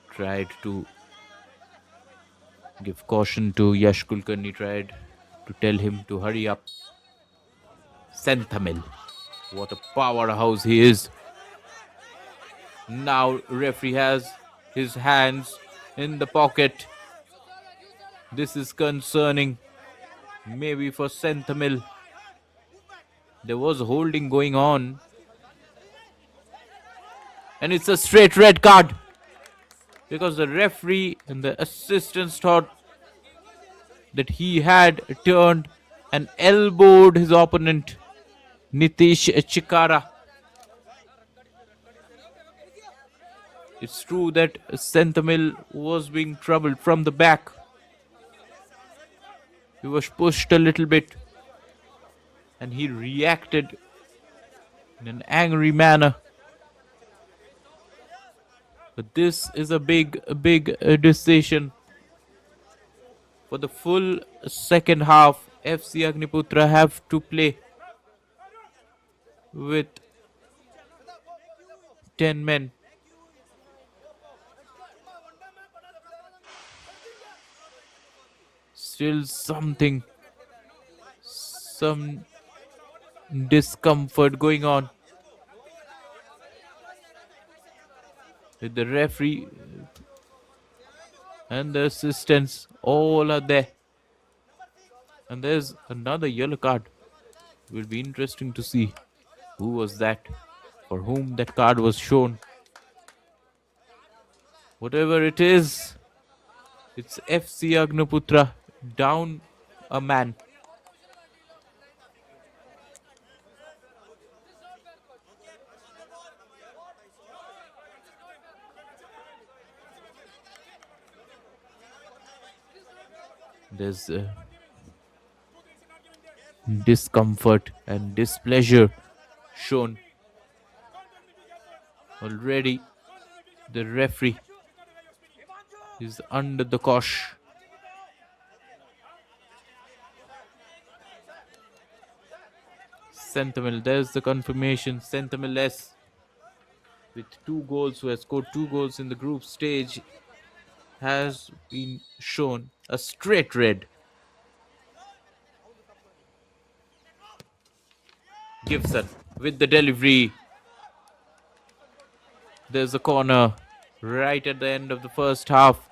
tried to Give caution to Yash Kulkarni, tried to tell him to hurry up. Senthamil. What a powerhouse he is. Now referee has his hands in the pocket. This is concerning. Maybe for Senthamil. There was holding going on. And it's a straight red card. Because the referee and the assistants thought that he had turned and elbowed his opponent, Nitish Chikara. It's true that Senthamil was being troubled from the back. He was pushed a little bit and he reacted in an angry manner. But this is a big decision. For the full second half, FC Agniputra have to play with 10 men. Still some discomfort going on with the referee and the assistants. All are there. And there's another yellow card. It will be interesting to see who was that, for whom that card was shown. Whatever it is, it's FC Agniputra down a man. There's discomfort and displeasure shown already. The referee is under the cosh. Senthamil, there's the confirmation. Senthamil S with 2 goals, who has scored 2 goals in the group stage, has been shown a straight red. Gibson with the delivery. There's a corner right at the end of the first half.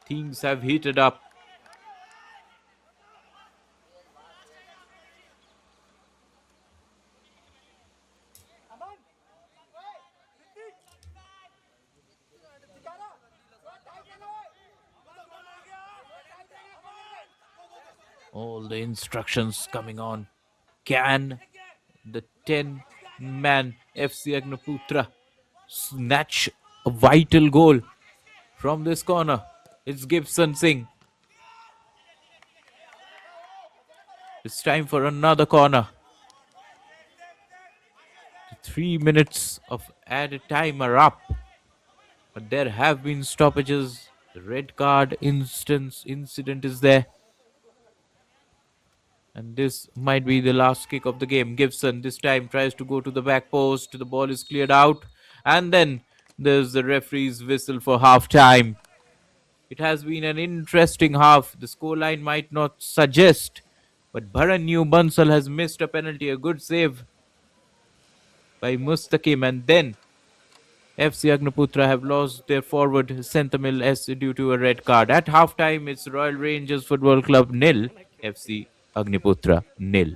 Things have heated up. All the instructions coming on. Can the 10-man FC Agniputra snatch a vital goal from this corner? It's Gibson Singh. It's time for another corner. The 3 minutes of added time are up. But there have been stoppages. The red card incident is there. And this might be the last kick of the game. Gibson this time tries to go to the back post. The ball is cleared out. And then there's the referee's whistle for half time. It has been an interesting half. The scoreline might not suggest. But Bharanyu Bansal has missed a penalty. A good save by Mustaqim. And then FC Agniputra have lost their forward Senthamil S due to a red card. At halftime, it's Royal Rangers Football Club nil, FC Agniputra nil.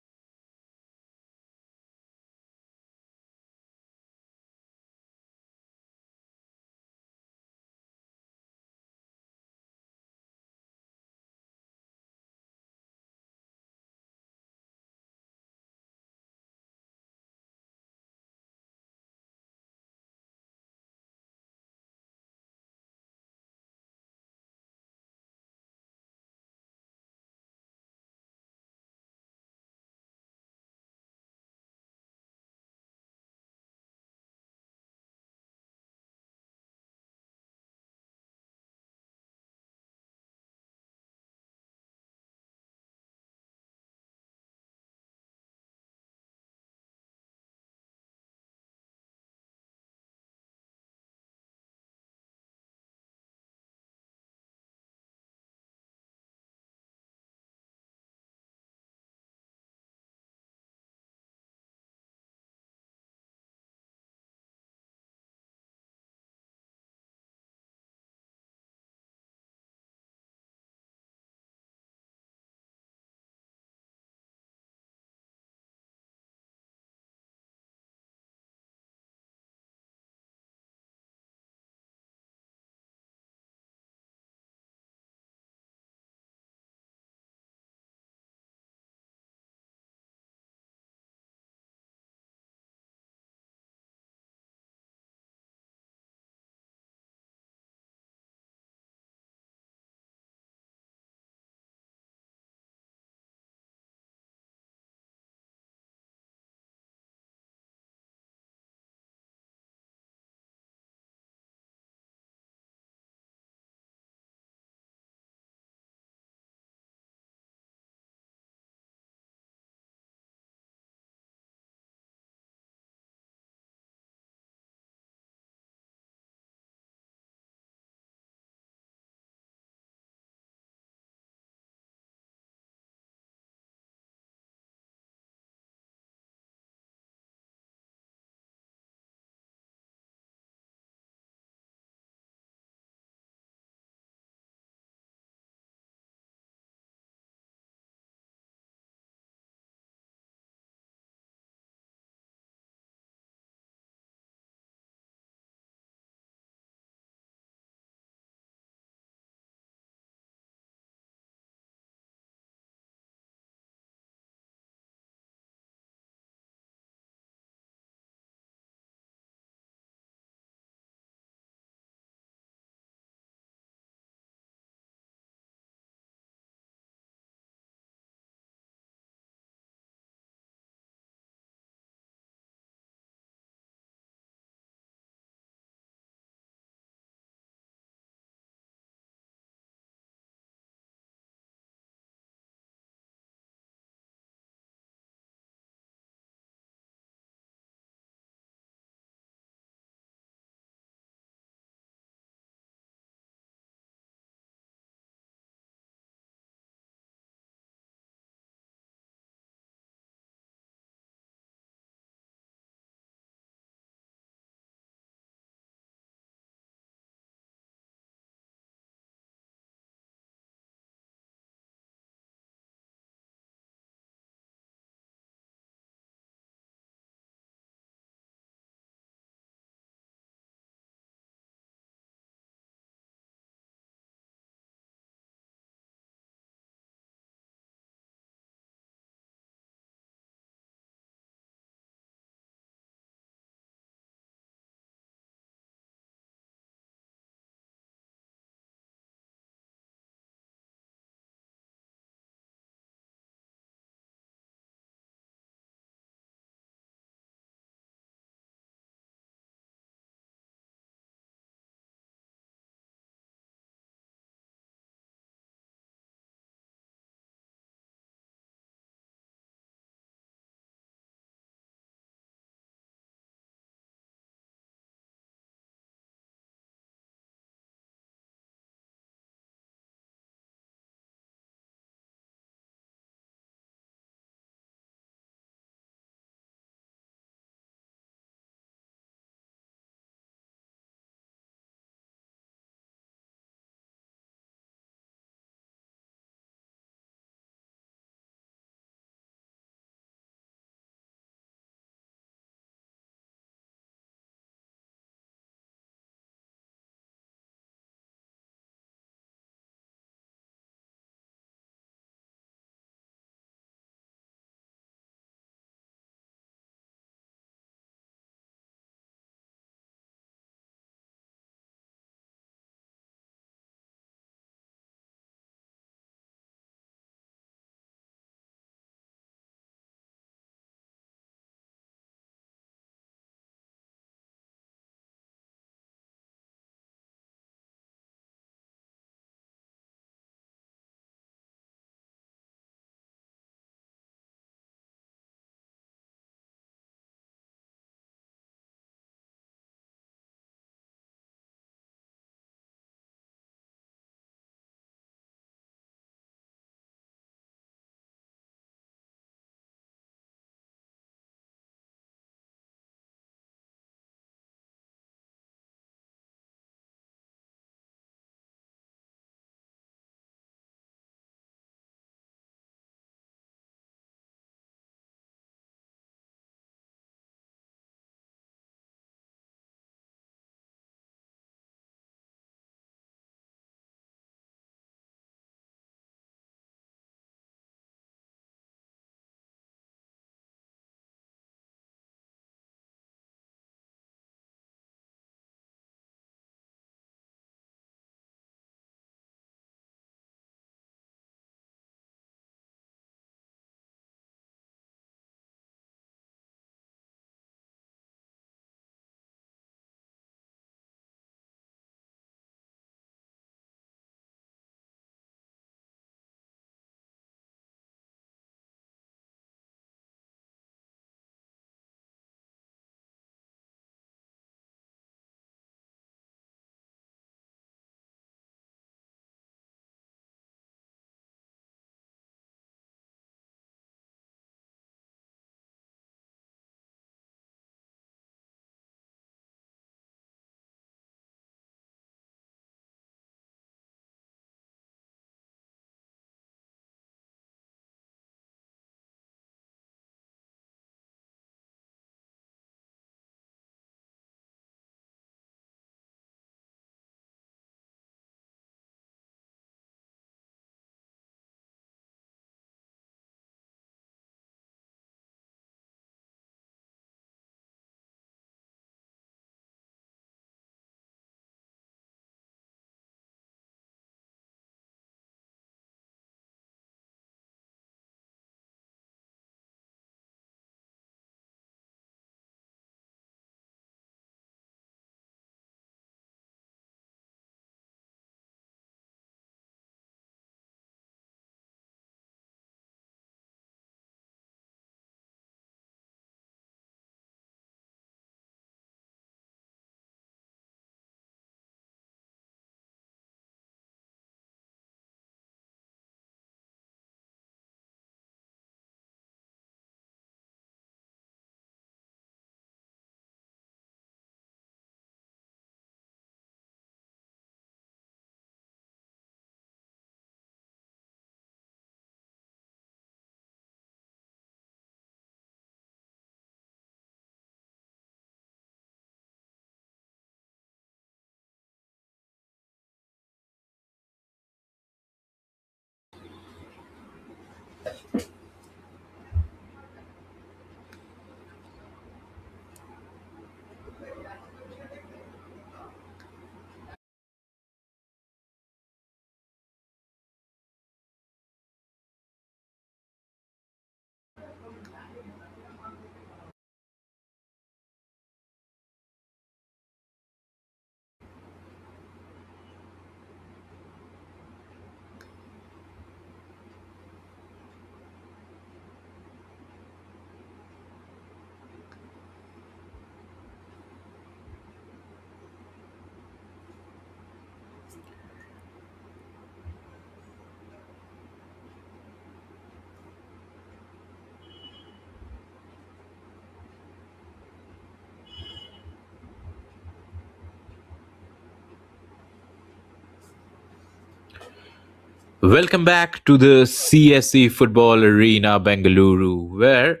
Welcome back to the CSE Football Arena, Bengaluru, where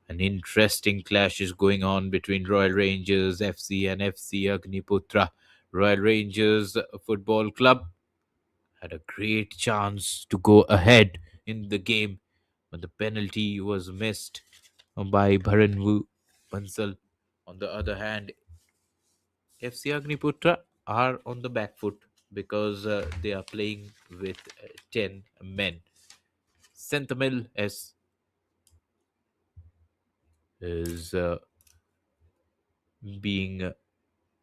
an interesting clash is going on between Royal Rangers FC and FC Agniputhra. Royal Rangers Football Club had a great chance to go ahead in the game, but the penalty was missed by Bharanvu Bansal. On the other hand, FC Agniputra are on the back foot because they are playing with 10 men. Senthimil is being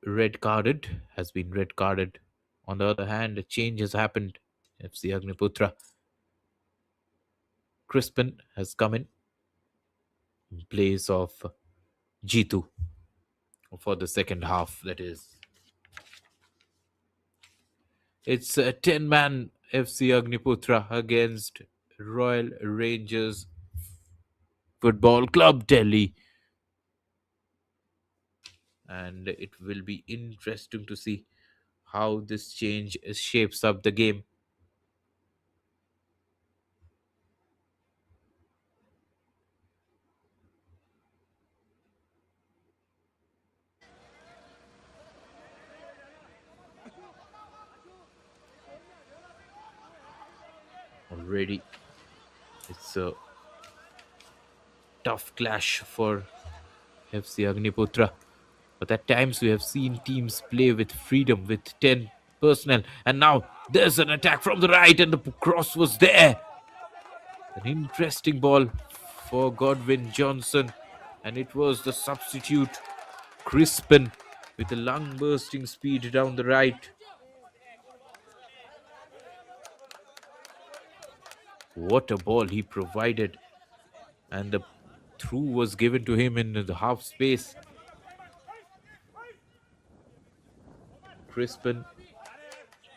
red carded, has been red carded. On the other hand, a change has happened. FC Agniputra Crispin has come in place of Jitu for the second half, that is. It's a 10-man FC Agniputra against Royal Rangers Football Club Delhi. And it will be interesting to see how this change shapes up the game. Already, it's a tough clash for FC Agniputra. But at times we have seen teams play with freedom with 10 personnel. And now there's an attack from the right, and the cross was there. An interesting ball for Godwin Johnson. And it was the substitute, Crispin, with a lung bursting speed down the right. What a ball he provided. And the through was given to him in the half space. Crispin,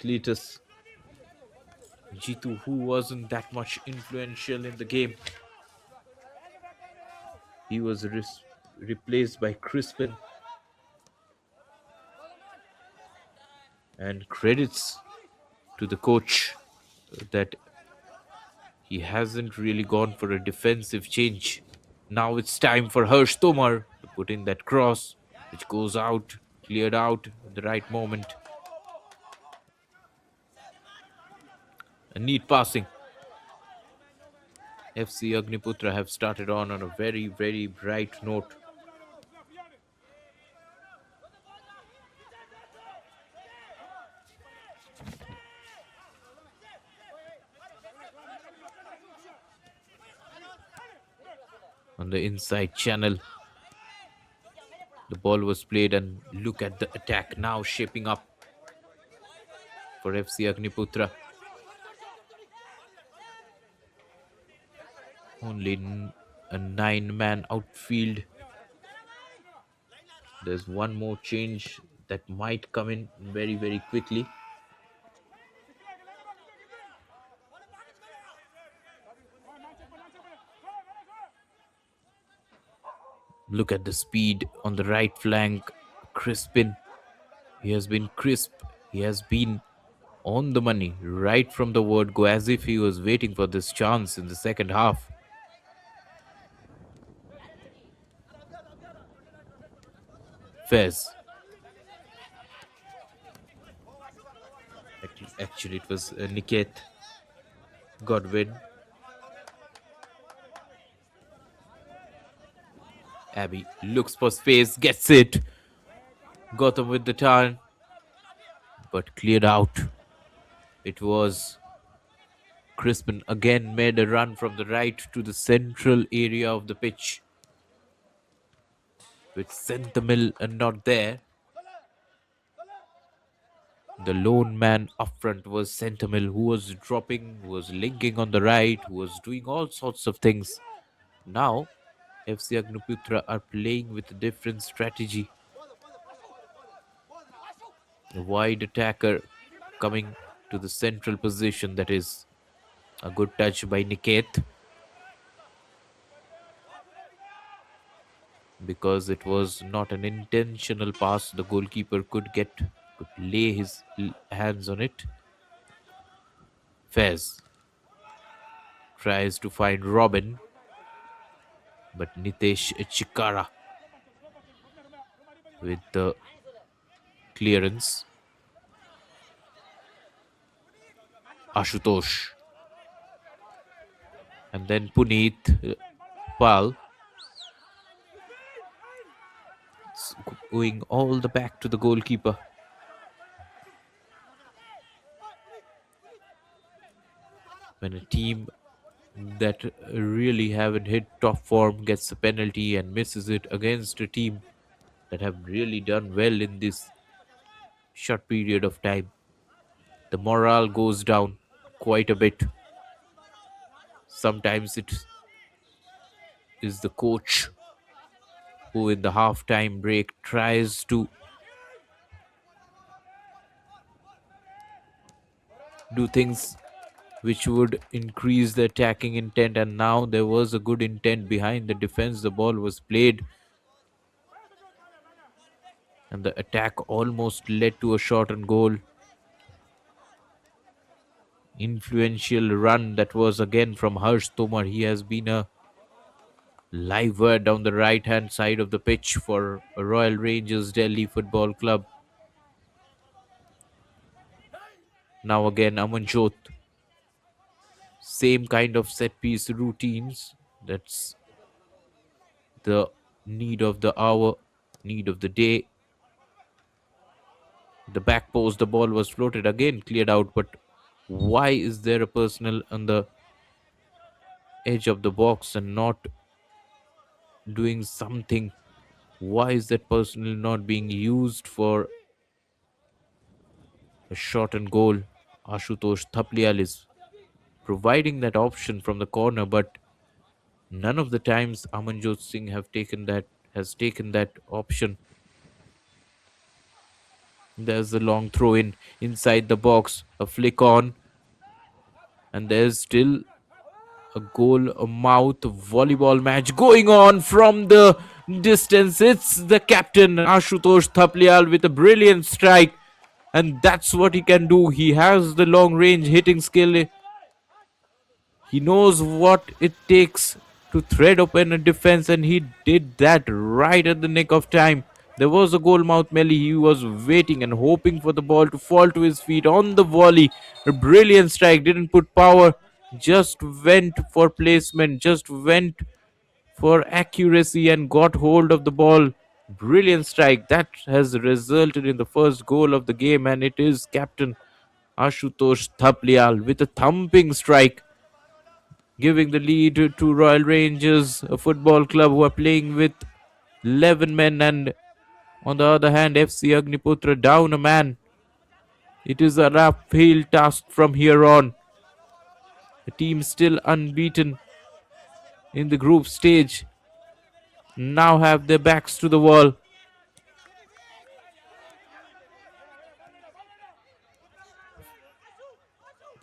Cletus, Jitu, who wasn't that much influential in the game. He was replaced by Crispin. And credits to the coach that he hasn't really gone for a defensive change. Now it's time for Harsh Tomar to put in that cross, which goes out, cleared out at the right moment. A neat passing. FC Agniputra have started on a very, very bright note. On the inside channel, the ball was played, and look at the attack now shaping up for FC Agniputra. Only a 9-man outfield. There's one more change that might come in very, very quickly. Look at the speed on the right flank. Crispin. He has been crisp. He has been on the money right from the word go, as if he was waiting for this chance in the second half. Fez. Actually, it was Niket Godwin. Abby looks for space, gets it. Gotham with the turn, but cleared out. It was Crispin again made a run from the right to the central area of the pitch. With Senthimil not there, the lone man up front was Senthimil, who was dropping, who was linking on the right, who was doing all sorts of things. Now, FC Agniputra are playing with a different strategy. A wide attacker coming to the central position, that is a good touch by Niket. Because it was not an intentional pass, the goalkeeper could lay his hands on it. Fez. tries to find Robin, but Nitesh Chikara with the clearance. Ashutosh and then Puneet Pal going all the back to the goalkeeper. When a team that really haven't hit top form gets a penalty and misses it against a team that have really done well in this short period of time, the morale goes down quite a bit. Sometimes it is the coach who, in the half-time break, tries to do things which would increase the attacking intent, and now there was a good intent behind the defense. The ball was played and the attack almost led to a shot on goal. Influential run that was again from Harsh Tomar. He has been a live word down the right hand side of the pitch for Royal Rangers Delhi Football Club. Now again Amanjot. Same kind of set piece routines. That's the need of the hour, need of the day. The back post, the ball was floated again, cleared out. But why is there a personal on the edge of the box and not doing something? Why is that personal not being used for a shot and goal? Ashutosh Thaplial is providing that option from the corner, but none of the times Amanjot Singh has taken that option. There's a long throw in inside the box, a flick on, and there's still a goal a mouth volleyball match going on from the distance. It's the captain Ashutosh Thaplial with a brilliant strike, and that's what he can do. He has the long range hitting skill. He knows what it takes to thread open a defense, and he did that right at the nick of time. There was a goalmouth melee. He was waiting and hoping for the ball to fall to his feet on the volley. A brilliant strike, didn't put power, just went for placement, just went for accuracy and got hold of the ball. Brilliant strike that has resulted in the first goal of the game, and it is captain Ashutosh Thaplial with a thumping strike, giving the lead to Royal Rangers, a football club who are playing with 11 men, and on the other hand, FC Agniputhra down a man. It is a uphill task from here on. The team still unbeaten in the group stage now have their backs to the wall.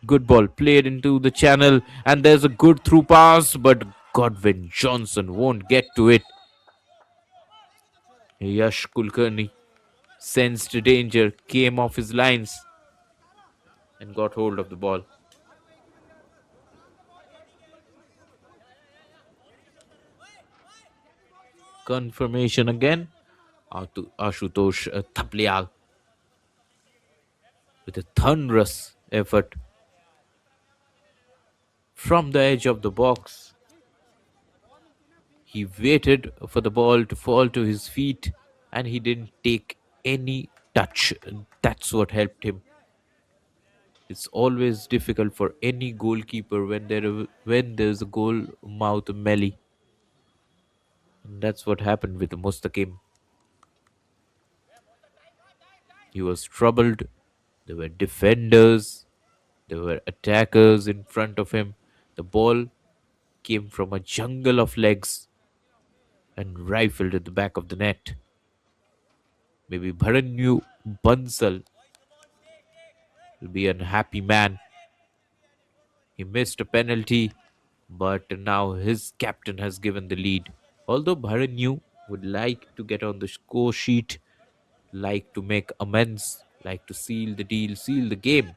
Good ball played into the channel, and there's a good through pass, but Godwin Johnson won't get to it. Yash Kulkarni sensed danger, came off his lines, and got hold of the ball. Confirmation again. Ashutosh Thaplial with a thunderous effort from the edge of the box. He waited for the ball to fall to his feet, and he didn't take any touch. That's what helped him. It's always difficult for any goalkeeper when there's a goal mouth melee. And that's what happened with Mustaqim. He was troubled. There were defenders, there were attackers in front of him. The ball came from a jungle of legs and rifled at the back of the net. Maybe Bharanyu Bansal will be an happy man. He missed a penalty, but now his captain has given the lead. Although Bharanyu would like to get on the score sheet, like to make amends, like to seal the deal, seal the game.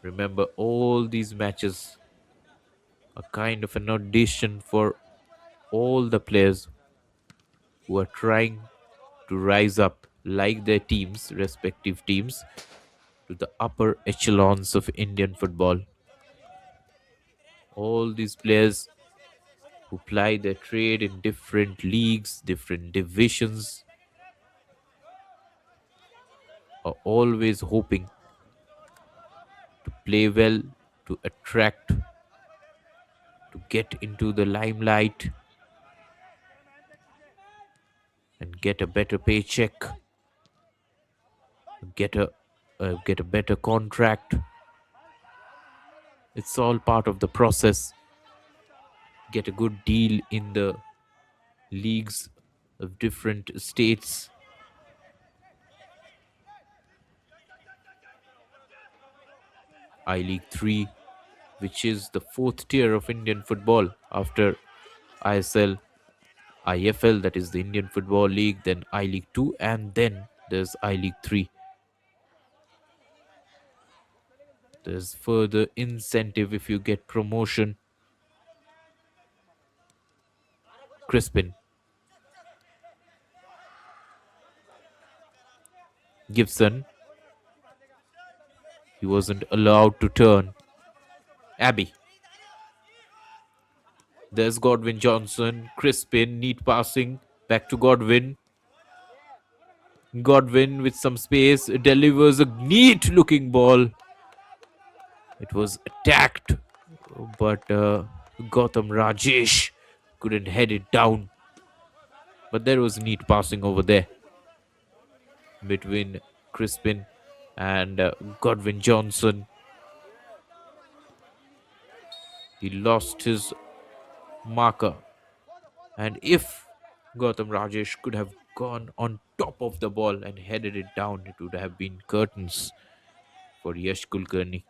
Remember, all these matches are kind of an audition for all the players who are trying to rise up like their teams, respective teams, to the upper echelons of Indian football. All these players who ply their trade in different leagues, different divisions, are always hoping to play well, to attract, to get into the limelight and get a better paycheck, get a better contract. It's all part of the process. Get a good deal in the leagues of different states. I League 3, which is the fourth tier of Indian football after ISL, IFL, that is the Indian Football League, then I League 2, and then there's I League 3. There's further incentive if you get promotion. Crispin, Gibson, he wasn't allowed to turn. Abbey, there's Godwin Johnson, Crispin, neat passing, back to Godwin. Godwin with some space delivers a neat looking ball. It was attacked, but Gautam Rajesh couldn't head it down. But there was neat passing over there between Crispin and Godwin Johnson. He lost his marker. And if Gautam Rajesh could have gone on top of the ball and headed it down, it would have been curtains for Yash Kulkarni.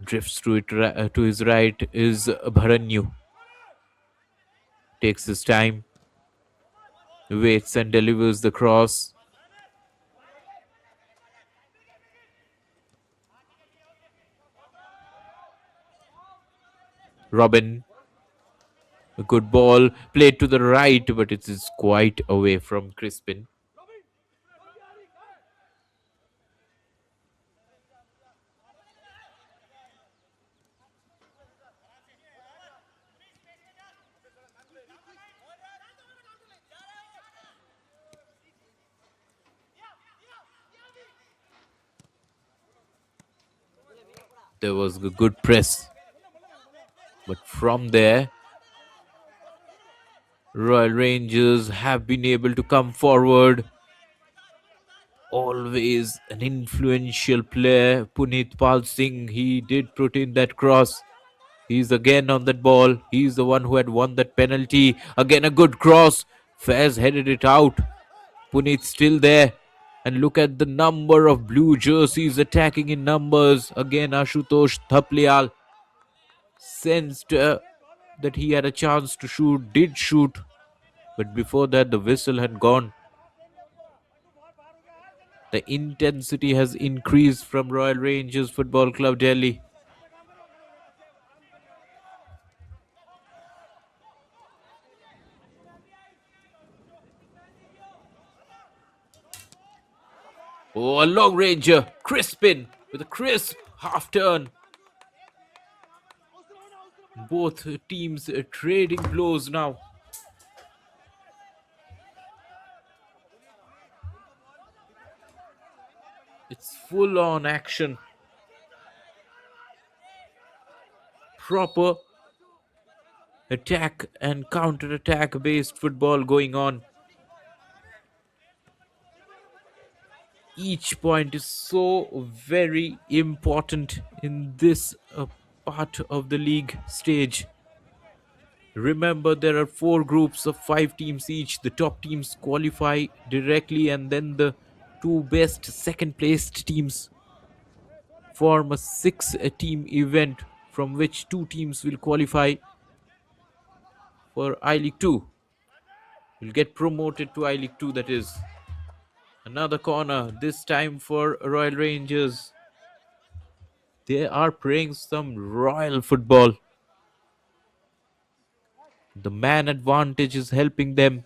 Drifts to his right is Bharanyu. Takes his time, waits and delivers the cross. Robin, a good ball played to the right, but it is quite away from Crispin. There was a good press, but from there, Royal Rangers have been able to come forward. Always an influential player, Puneet Pal Singh. He did put in that cross. He's again on that ball. He's the one who had won that penalty. Again, a good cross. Fairs headed it out. Puneet still there. And look at the number of blue jerseys attacking in numbers. Again, Ashutosh Thaplial sensed that he had a chance to shoot, did shoot. But before that, the whistle had gone. The intensity has increased from Royal Rangers Football Club Delhi. Oh, a long ranger. Crispin with a crisp half turn. Both teams trading blows now. It's full on action. Proper attack and counter attack based football going on. Each point is so very important in this part of the league stage. Remember, there are 4 groups of 5 teams each. The top teams qualify directly, and then the 2 best second placed teams form a 6 team event from which 2 teams will qualify. for I League 2. Will get promoted to I League 2, that is. Another corner, this time for Royal Rangers. They are playing some royal football. The man advantage is helping them.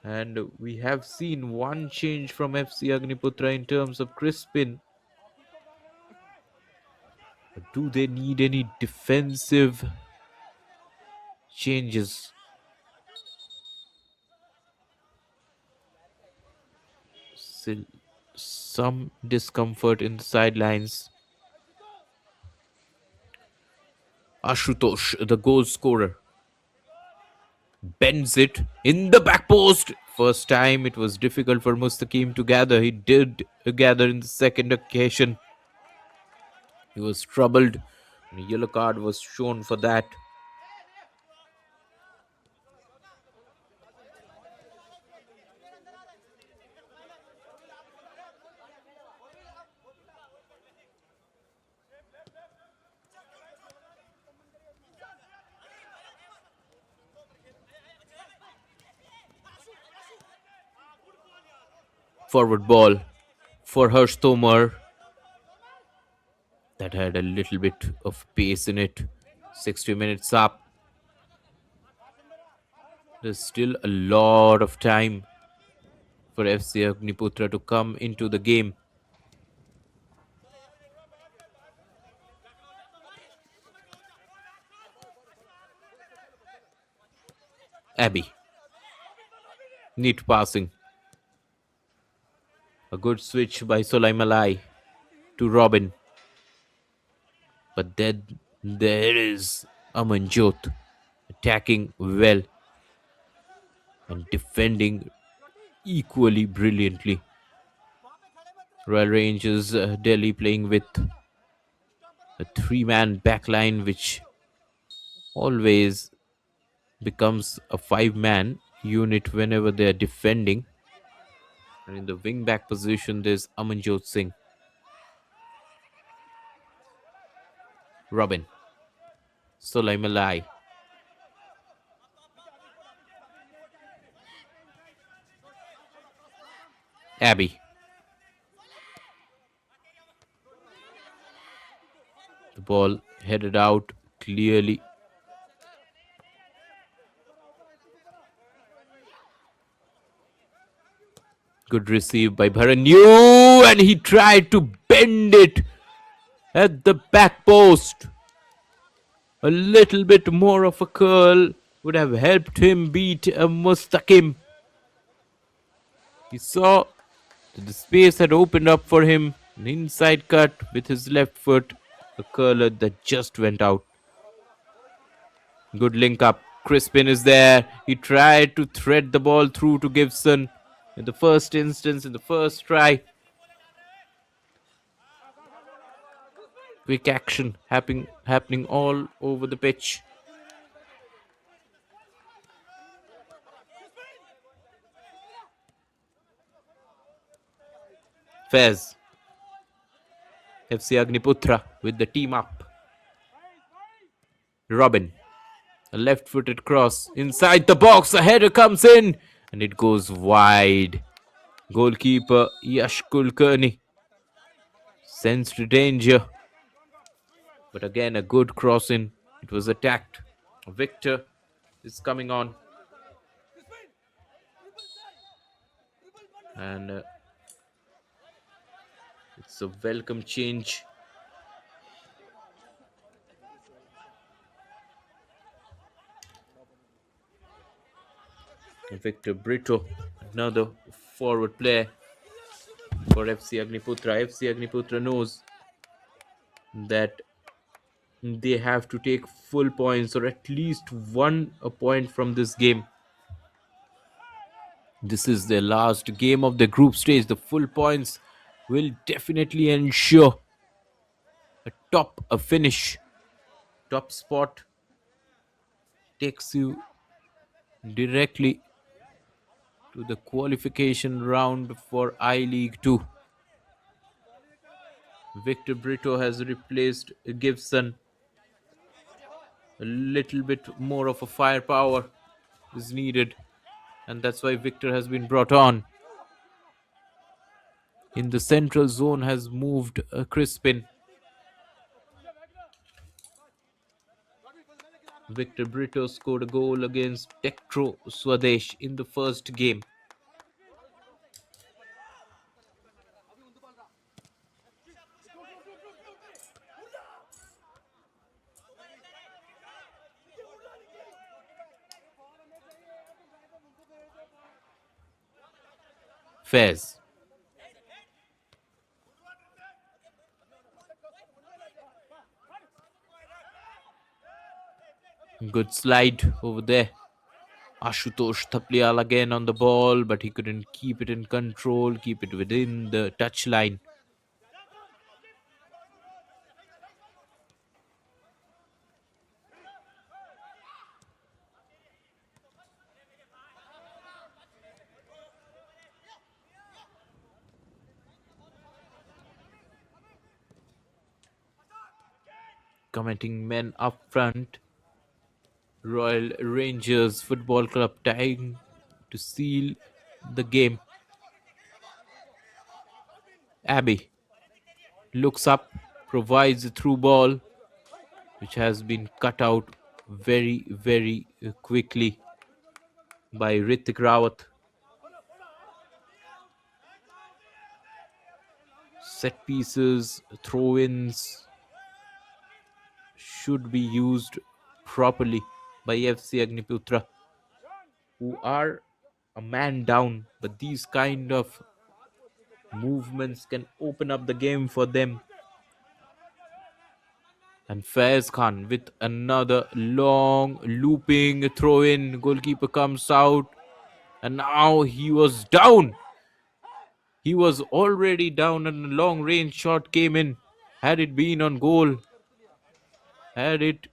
And we have seen one change from FC Agniputhra in terms of Crispin. But do they need any defensive changes? Still some discomfort in the sidelines. Ashutosh, the goal scorer, bends it in the back post. First time it was difficult for Mustaqim to gather. He did gather in the second occasion. He was troubled. And a yellow card was shown for that. Forward ball for Harsh Tomar. That had a little bit of pace in it. 60 minutes up. There's still a lot of time for FC Agniputra to come into the game. Abby. Neat passing. A good switch by Solaimalai to Robin. But then there is Amanjot attacking well and defending equally brilliantly. Royal Rangers Delhi playing with a three-man backline, which always becomes a five-man unit whenever they are defending. And in the wing-back position, there's Amanjot Singh. Robin. Solaimalai. Abby. The ball headed out clearly. Good receive by Bharanu, and he tried to bend it at the back post. A little bit more of a curl would have helped him beat a Mustaqim. He saw that the space had opened up for him. An inside cut with his left foot. A curler that just went out. Good link up. Crispin is there. He tried to thread the ball through to Gibson in the first instance, in the first try. Quick action happening all over the pitch. Fez. FC Agniputhra with the team up. Robin. A left-footed cross inside the box. A header comes in and it goes wide. Goalkeeper Yash Kulkarni sensed danger. But again, a good crossing. It was attacked. Victor is coming on. And it's a welcome change. Victor Brito, another forward player for FC Agniputhra. FC Agniputhra knows that they have to take full points or at least one a point from this game. This is their last game of the group stage. The full points will definitely ensure a finish. Top spot takes you directly to the qualification round for I League 2. Victor Brito has replaced Gibson. A little bit more of a firepower is needed, and that's why Victor has been brought on. In the central zone has moved Crispin. Victor Brito scored a goal against Tektro Swadesh in the first game. Fez. Good slide over there. Ashutosh Thaplial again on the ball, but he couldn't keep it in control, keep it within the touchline. Commenting men up front. Royal Rangers Football Club trying to seal the game. Abbey looks up, provides a through ball, which has been cut out very, very quickly by Ritik Rawat. Set pieces, throw ins should be used properly by FC Agniputhra, who are a man down, but these kind of movements can open up the game for them. And Faiz Khan with another long looping throw in. Goalkeeper comes out, and now he was down. He was already down, and a long range shot came in. Had it been on goal, had it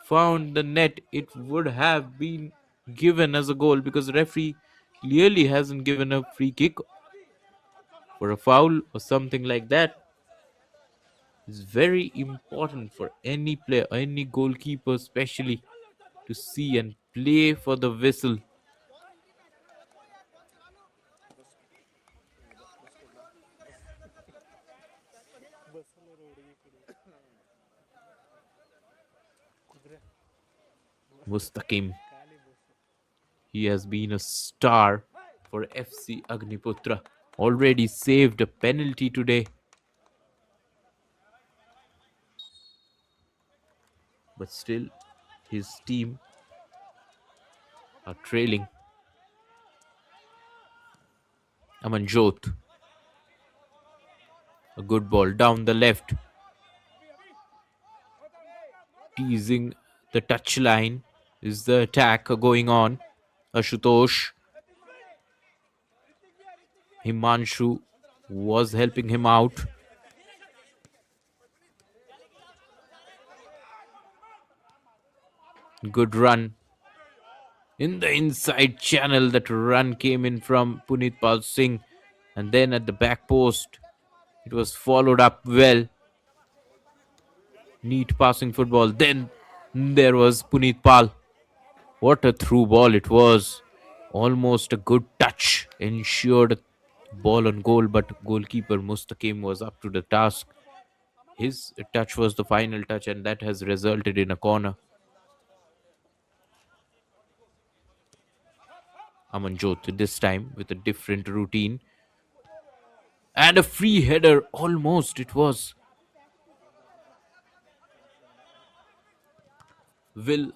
found the net, it would have been given as a goal, because the referee clearly hasn't given a free kick for a foul or something like that. It's very important for any player, any goalkeeper especially, to see and play for the whistle. Mustaqim, he has been a star for FC Agniputra. Already saved a penalty today. But still, his team are trailing. Amanjot. A good ball down the left. Teasing the touchline. Is the attack going on? Ashutosh. Himanshu was helping him out. Good run. In the inside channel, that run came in from Punit Pal Singh. And then at the back post, it was followed up well. Neat passing football. Then there was Punit Pal. What a through ball it was. Almost a good touch. Ensured ball on goal, but goalkeeper Mustaqim was up to the task. His touch was the final touch, and that has resulted in a corner. Amanjot this time with a different routine. And a free header, almost it was. Will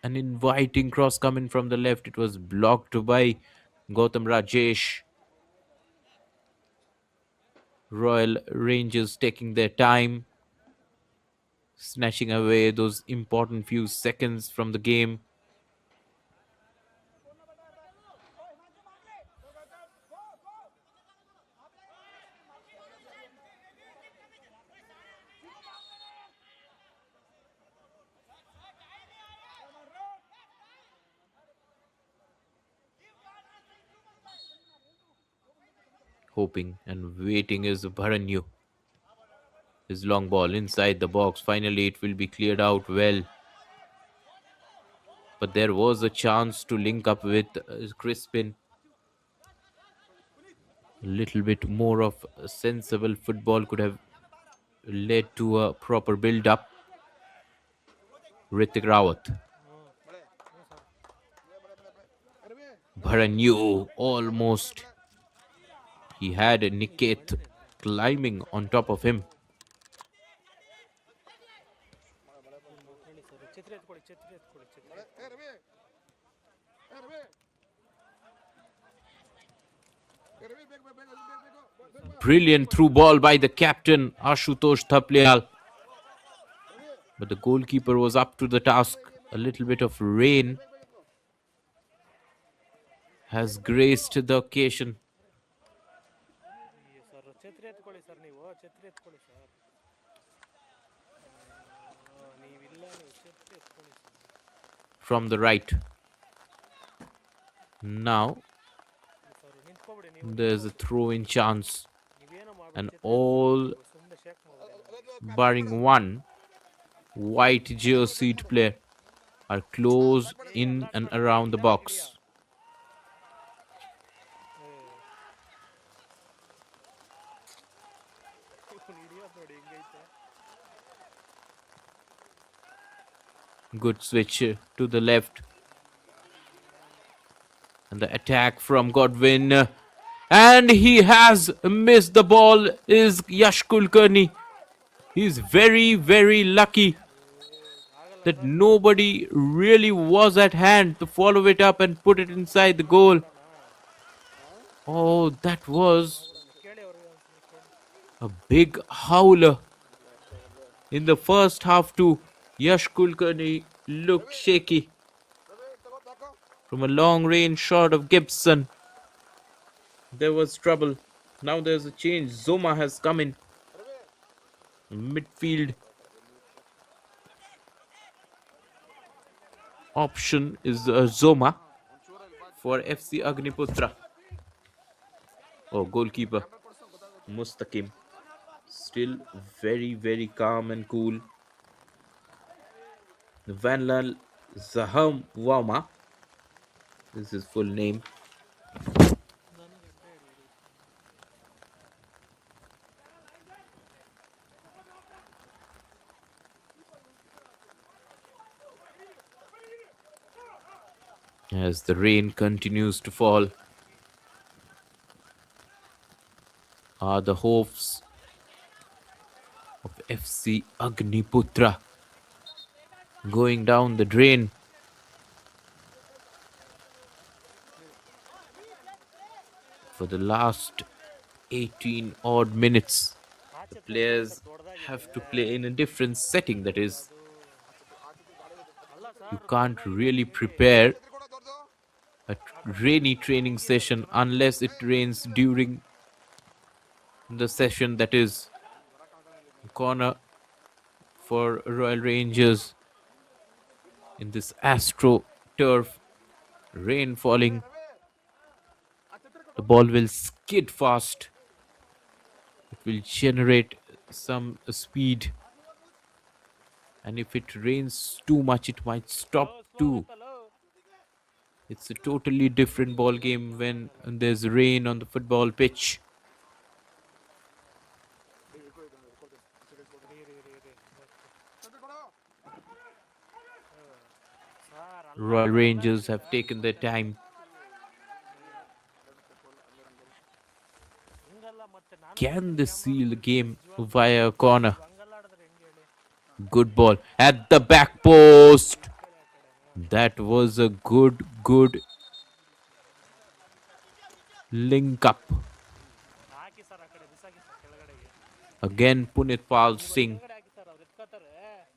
an inviting cross coming from the left. It was blocked by Gautam Rajesh. Royal Rangers taking their time, snatching away those important few seconds from the game. Hoping and waiting is Bharanyu. His long ball inside the box. Finally, it will be cleared out well. but there was a chance to link up with Crispin. A little bit more of sensible football could have led to a proper build-up. Ritik Rawat. Bharanyu almost. He had Niket climbing on top of him. Brilliant through ball by the captain Ashutosh Thapliyal. But the goalkeeper was up to the task. A little bit of rain has graced the occasion. From the right. Now there's a throw-in chance, and all barring one white jerseyed player are close in and around the box. Good switch to the left. And the attack from Godwin. And he has missed the ball is Yash Kulkarni. He's very, very lucky that nobody really was at hand to follow it up and put it inside the goal. Oh, that was a big howler. In the first half too, Yash Kulkarni looked shaky. From a long range shot of Gibson, there was trouble. Now there's a change. Zoma has come in. Midfield option is Zoma for FC Agniputhra. Oh, goalkeeper Mustaqim. Still very, very calm and cool. Vanlal Zaham Wama is his full name. As the rain continues to fall, are the hopes of FC Agniputhra going down the drain. For the last 18 odd minutes, the players have to play in a different setting. That is, you can't really prepare a rainy training session unless it rains during the session. That is corner for Royal Rangers in this Astro turf. Rain falling, the ball will skid fast. It will generate some speed, and if it rains too much, it might stop too. It's a totally different ball game when there's rain on the football pitch. Royal Rangers have taken their time. Can they seal the game via a corner? Good ball at the back post. That was a good link up. Again, Punit Pal Singh.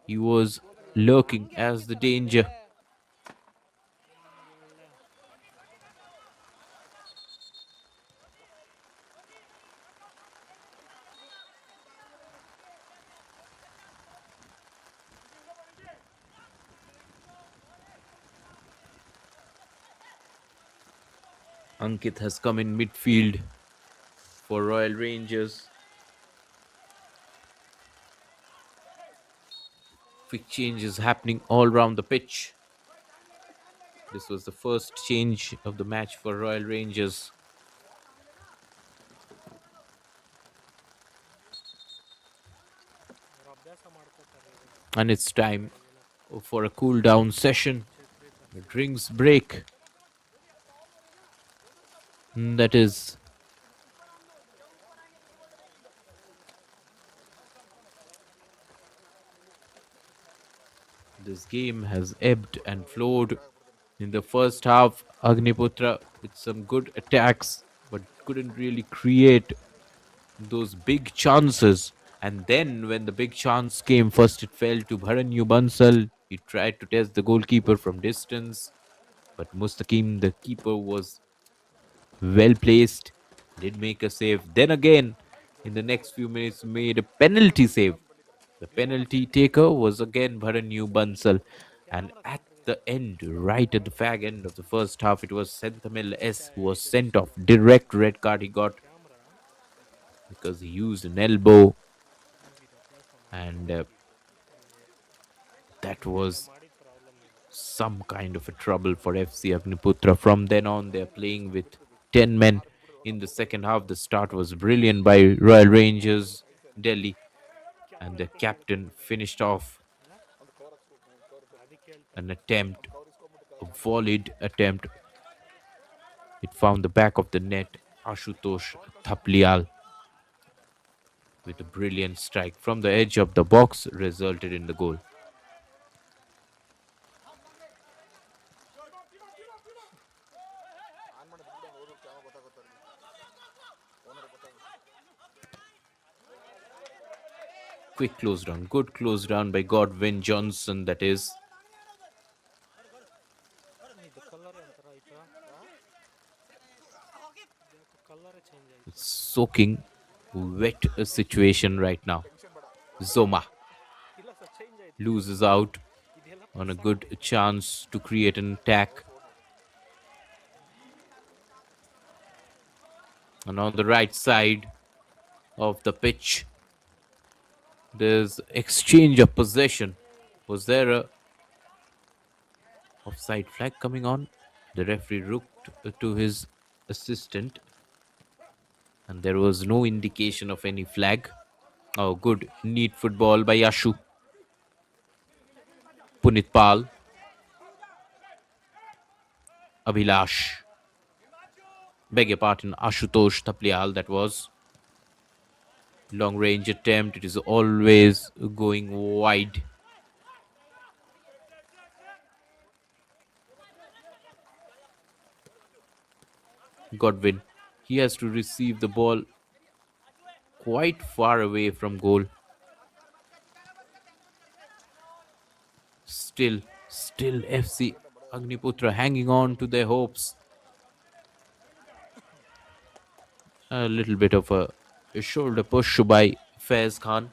He was lurking as the danger. Ankit has come in midfield for Royal Rangers. Quick changes happening all around the pitch. This was the first change of the match for Royal Rangers. And it's time for a cool down session, a drinks break. That is, this game has ebbed and flowed. In the first half, Agniputra with some good attacks, but couldn't really create those big chances. And then, when the big chance came, first it fell to Bharanyu Bansal. He tried to test the goalkeeper from distance, but Mustaqim, the keeper, was well placed, did make a save. Then again, in the next few minutes, made a penalty save. The penalty taker was again Bharanyu Bansal. And at the end, right at the fag end of the first half, it was Senthamil S who was sent off. Direct red card he got because he used an elbow, and that was some kind of a trouble for FC Agniputra. From then on, they're playing with 10 men in the second half. The start was brilliant by Royal Rangers Delhi, and the captain finished off an attempt, a volleyed attempt. It found the back of the net. Ashutosh Thaplial with a brilliant strike from the edge of the box resulted in the goal. Quick close down, good close down by Godwin Johnson, that is. It's soaking wet situation right now. Zoma loses out on a good chance to create an attack. And on the right side of the pitch, there's exchange of possession. Was there a offside flag coming on? The referee looked to his assistant, and there was no indication of any flag. Oh, good. Neat football by Yashu. Punit Pal. Abhilash. Beg your pardon, Ashutosh Thaplial, that was. Long range attempt. It is always going wide. Godwin. He has to receive the ball quite far away from goal. Still FC Agniputra hanging on to their hopes. A little bit of a shoulder push by Faiz Khan.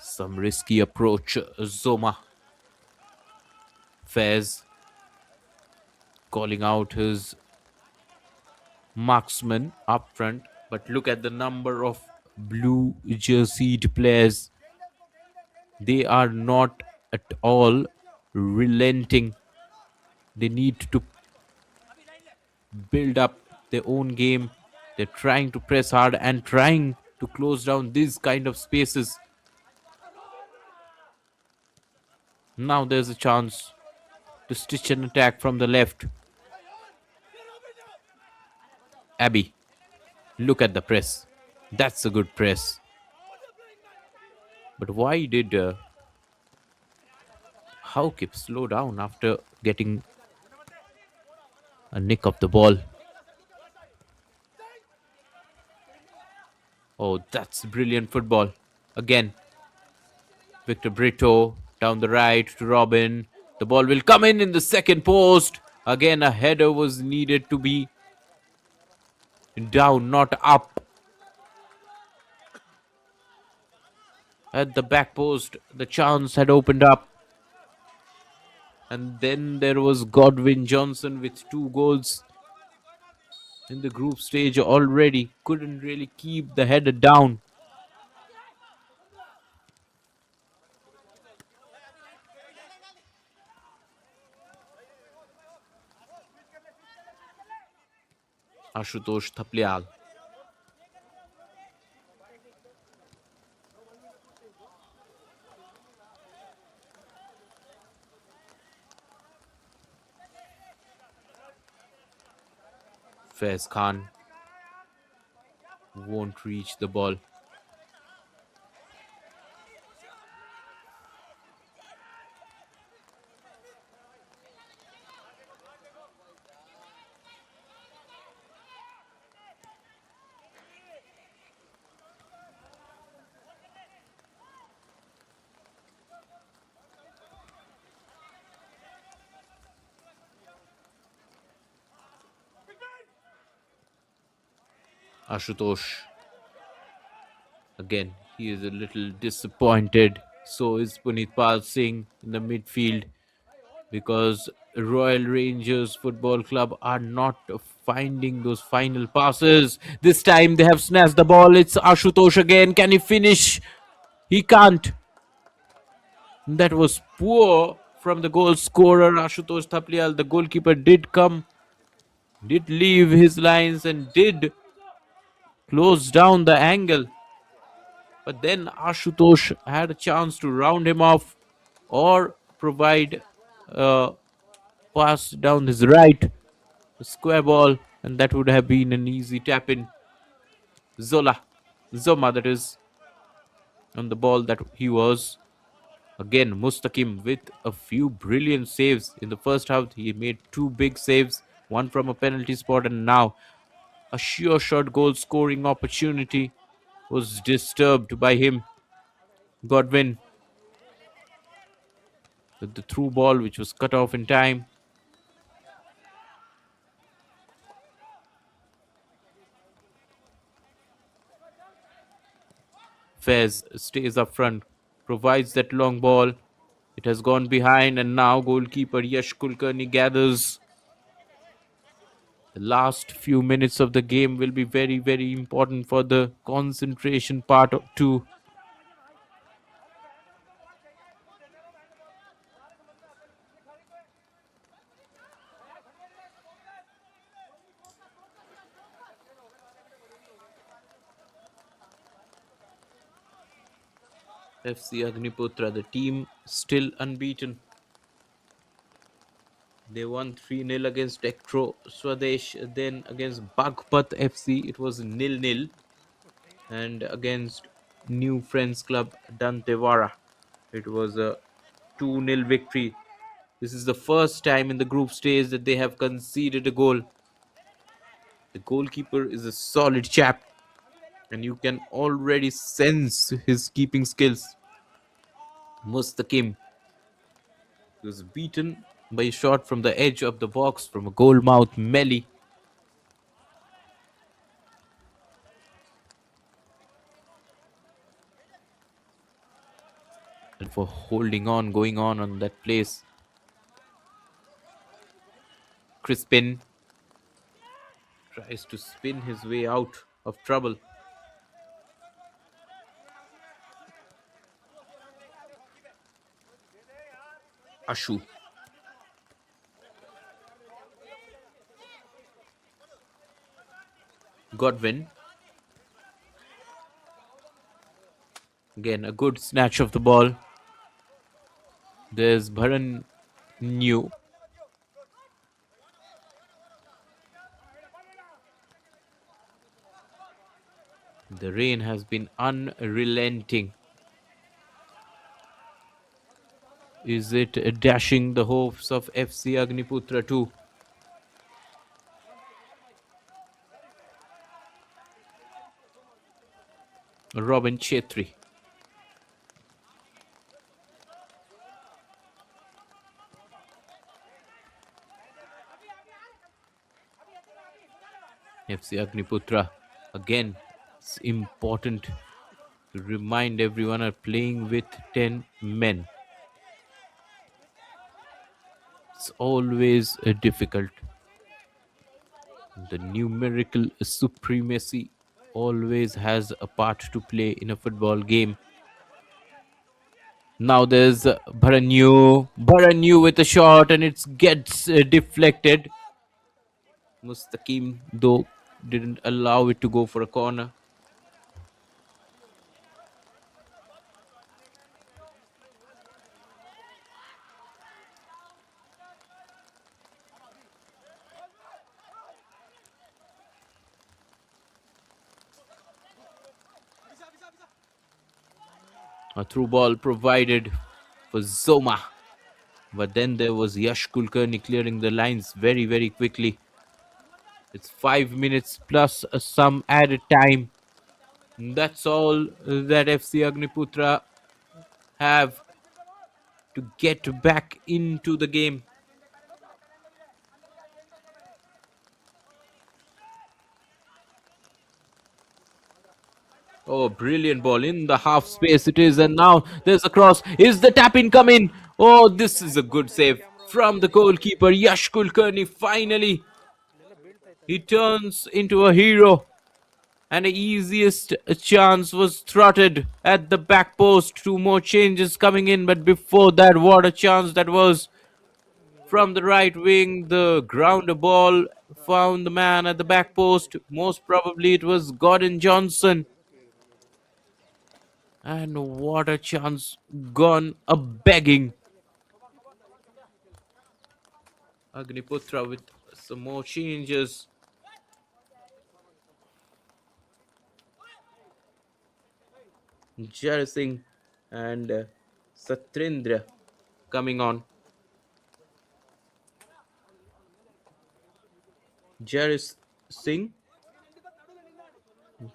Some risky approach. Zoma. Faiz calling out his marksman up front. But look at the number of blue jerseyed players. They are not at all relenting. They need to build up their own game. They're trying to press hard and trying to close down these kind of spaces. Now there's a chance to stitch an attack from the left. Abby, look at the press. That's a good press. But why did Haukip slow down after getting a nick of the ball? Oh, that's brilliant football. Again, Victor Brito down the right to Robin. The ball will come in the second post. Again, a header was needed to be down, not up. At the back post, the chance had opened up. And then there was Godwin Johnson with 2 goals. in the group stage already. Couldn't really keep the head down. Ashutosh Thaplial. Faiz Khan won't reach the ball. Ashutosh again. He is a little disappointed. So is Puneet Pal Singh in the midfield because Royal Rangers Football Club are not finding those final passes. This time they have snatched the ball. It's Ashutosh again. Can he finish? He can't. That was poor from the goal scorer Ashutosh Thaplial. The goalkeeper did leave his lines and did close down the angle. But then Ashutosh had a chance to round him off or provide a pass down his right, a square ball, and that would have been an easy tap in. Zoma, that is, on the ball that he was. Again, Mustaqim with a few brilliant saves. In the first half, he made two big saves, one from a penalty spot, and now a sure shot goal scoring opportunity was disturbed by him. Godwin with the through ball, which was cut off in time. Fez stays up front, provides that long ball. It has gone behind, and now goalkeeper Yash Kulkarni gathers. The last few minutes of the game will be very, very important for the concentration part too. FC Agniputhra, the team still unbeaten. They won 3-0 against Tektro Swadesh, then against Bagpat FC it was 0-0, and against New Friends Club Dantewara it was a 2-0 victory. This is the first time in the group stage that they have conceded a goal. The goalkeeper is a solid chap, and you can already sense his keeping skills. Mustaqim was beaten by a shot from the edge of the box from a goal mouth melee. And for holding on, going on that place. Crispin tries to spin his way out of trouble. Ashu. Godwin. Again, a good snatch of the ball. There's Bharan New. The rain has been unrelenting. Is it dashing the hopes of FC Agniputhra too? Robin Chetri. FC Agniputhra. Again, it's important to remind everyone are playing with 10 men. It's always difficult. The numerical supremacy always has a part to play in a football game. Now there's Bharanyu with a shot and it gets deflected. Mustaqim, though, didn't allow it to go for a corner. A through ball provided for Zoma. But then there was Yash Kulkarni clearing the lines very, very quickly. It's 5 minutes plus some added time. That's all that FC Agniputra have to get back into the game. Oh, brilliant ball in the half space it is, and now there's a cross. Is the tap in coming? Oh, this is a good save from the goalkeeper Yash Kulkarni. Finally, he turns into a hero, and the easiest chance was throttled at the back post. Two more changes coming in, but before that, what a chance that was from the right wing. The grounder ball found the man at the back post. Most probably it was Gordon Johnson. And what a chance gone a begging. Agniputra with some more changes. Jai Singh and Satrendra coming on. Jaris Singh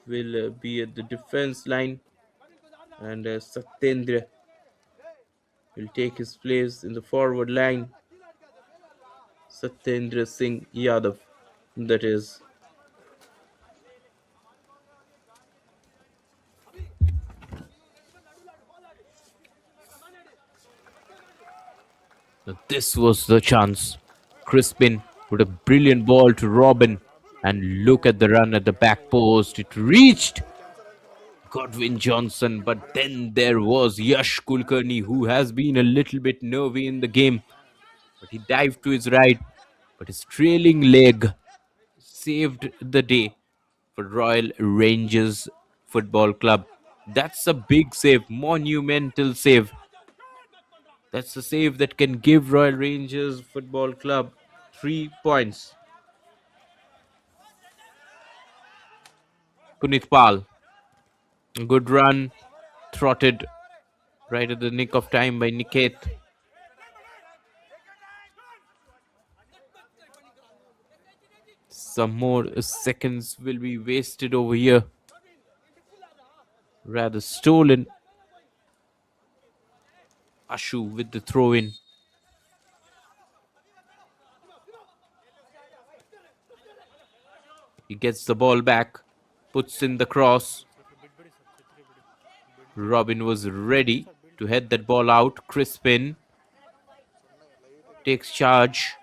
will be at the defense line, and Satyendra will take his place in the forward line. Satyendra Singh Yadav, that is. Now this was the chance. Crispin with a brilliant ball to Robin, and look at the run at the back post. It reached Godwin Johnson, but then there was Yash Kulkarni, who has been a little bit nervy in the game. But he dived to his right, but his trailing leg saved the day for Royal Rangers Football Club. That's a big save, monumental save. That's a save that can give Royal Rangers Football Club 3 points. Punit Pal, a good run, throttled right at the nick of time by Niket. Some more seconds will be wasted over here. Rather stolen. Ashu with the throw in. He gets the ball back, puts in the cross. Robin was ready to head that ball out. Crispin takes charge.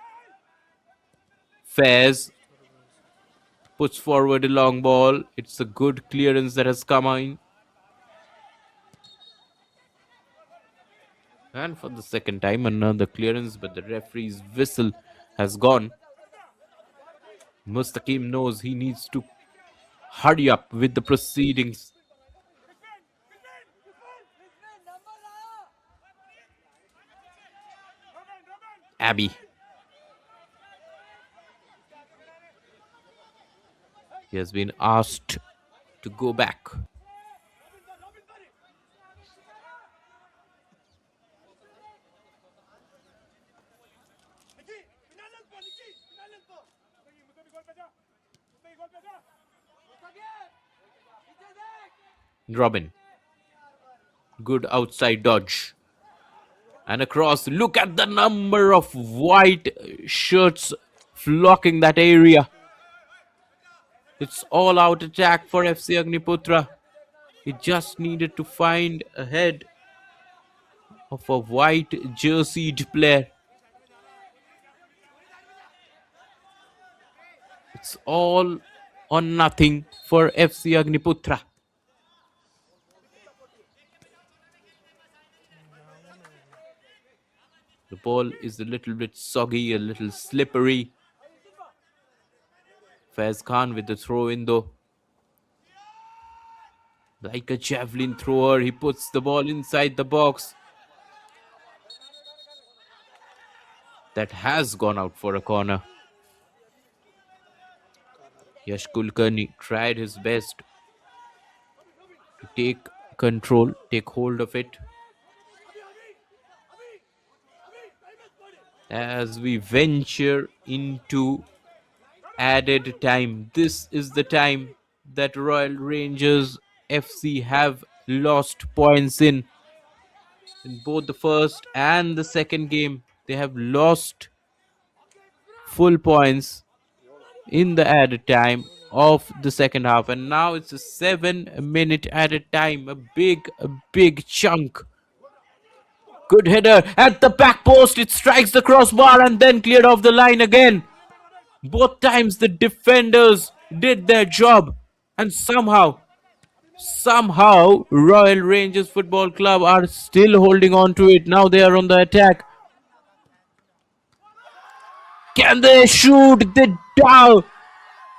Fairs puts forward a long ball. It's a good clearance that has come in. And for the second time, another clearance, but the referee's whistle has gone. Mustaqim knows he needs to hurry up with the proceedings. Abby. He has been asked to go back. Robin. Good outside dodge. And across. Look at the number of white shirts flocking that area. It's all out attack for FC Agniputra. He just needed to find a head of a white jerseyed player. It's all or nothing for FC Agniputhra. The ball is a little bit soggy, a little slippery. Faiz Khan with the throw in though. Like a javelin thrower, he puts the ball inside the box. That has gone out for a corner. Yash Kulkarni tried his best to take control, take hold of it. As we venture into added time, this is the time that Royal Rangers FC have lost points in both the first and the second game. They have lost full points in the added time of the second half, and now it's a 7 minute added time. A big chunk. Good header at the back post. It strikes the crossbar and then cleared off the line again. Both times the defenders did their job, and somehow Royal Rangers Football Club are still holding on to it. Now they are on the attack. Can they shoot? They down,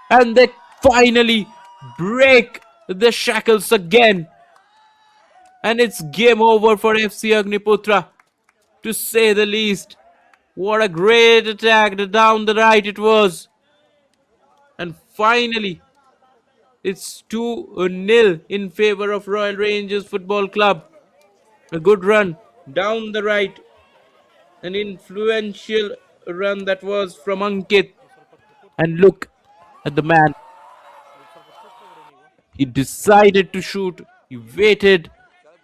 and they finally break the shackles again. And it's game over for FC Agniputhra, to say the least. What a great attack down the right it was. And finally, it's 2-0 in favor of Royal Rangers Football Club. A good run down the right. An influential run that was from Ankit. And look at the man. He decided to shoot. He waited.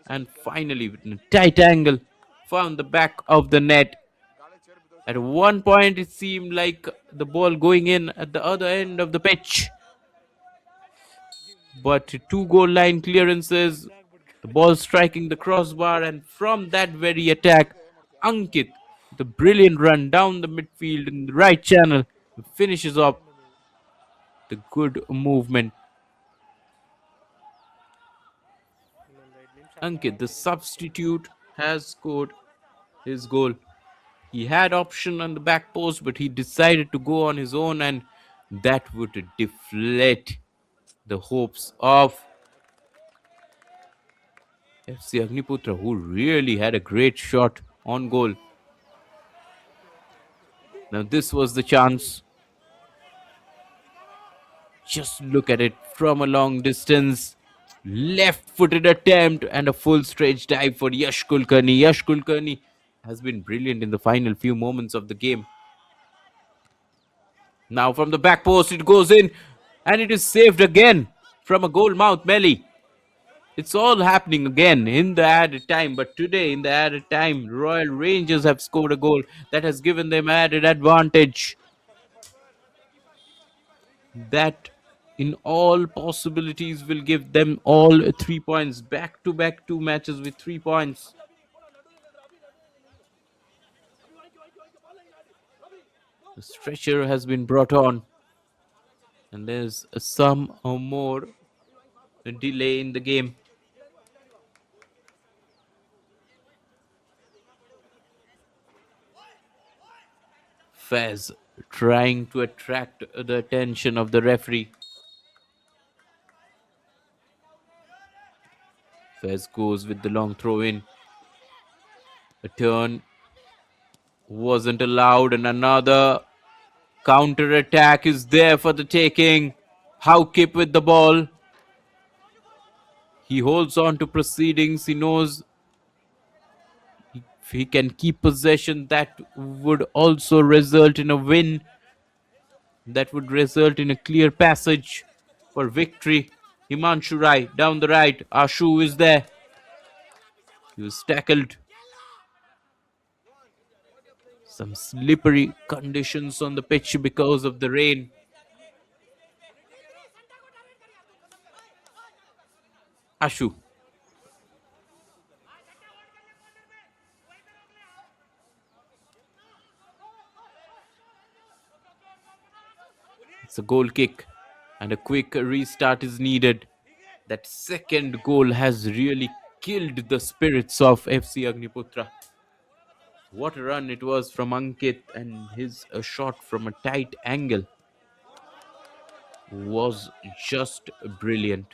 And finally, with a tight angle, found the back of the net. At one point, it seemed like the ball going in at the other end of the pitch. But two goal line clearances, the ball striking the crossbar, and from that very attack, Ankit, the brilliant run down the midfield in the right channel, finishes off the good movement. Ankit, the substitute, has scored his goal. He had option on the back post, but he decided to go on his own, and that would deflate the hopes of FC Agniputhra, who really had a great shot on goal. Now this was the chance. Just look at it from a long distance. Left-footed attempt and a full stretch dive for Yash Kulkarni. Yash Kulkarni has been brilliant in the final few moments of the game. Now from the back post it goes in, and it is saved again from a goal mouth melee. It's all happening again in the added time, but today in the added time, Royal Rangers have scored a goal that has given them added advantage. That in all possibilities will give them all 3 points. Back to back 2 matches with 3 points. The stretcher has been brought on, and there's some more delay in the game. Fez trying to attract the attention of the referee. Fez goes with the long throw in. A turn wasn't allowed, and another counter attack is there for the taking. Howkip with the ball. He holds on to proceedings. He knows if he can keep possession, that would also result in a win. That would result in a clear passage for victory. Himanshu Rai down the right. Ashu is there. He was tackled. Some slippery conditions on the pitch because of the rain. Ashu. It's a goal kick, and a quick restart is needed. That second goal has really killed the spirits of FC Agniputra. What a run it was from Ankit, and his shot from a tight angle was just brilliant.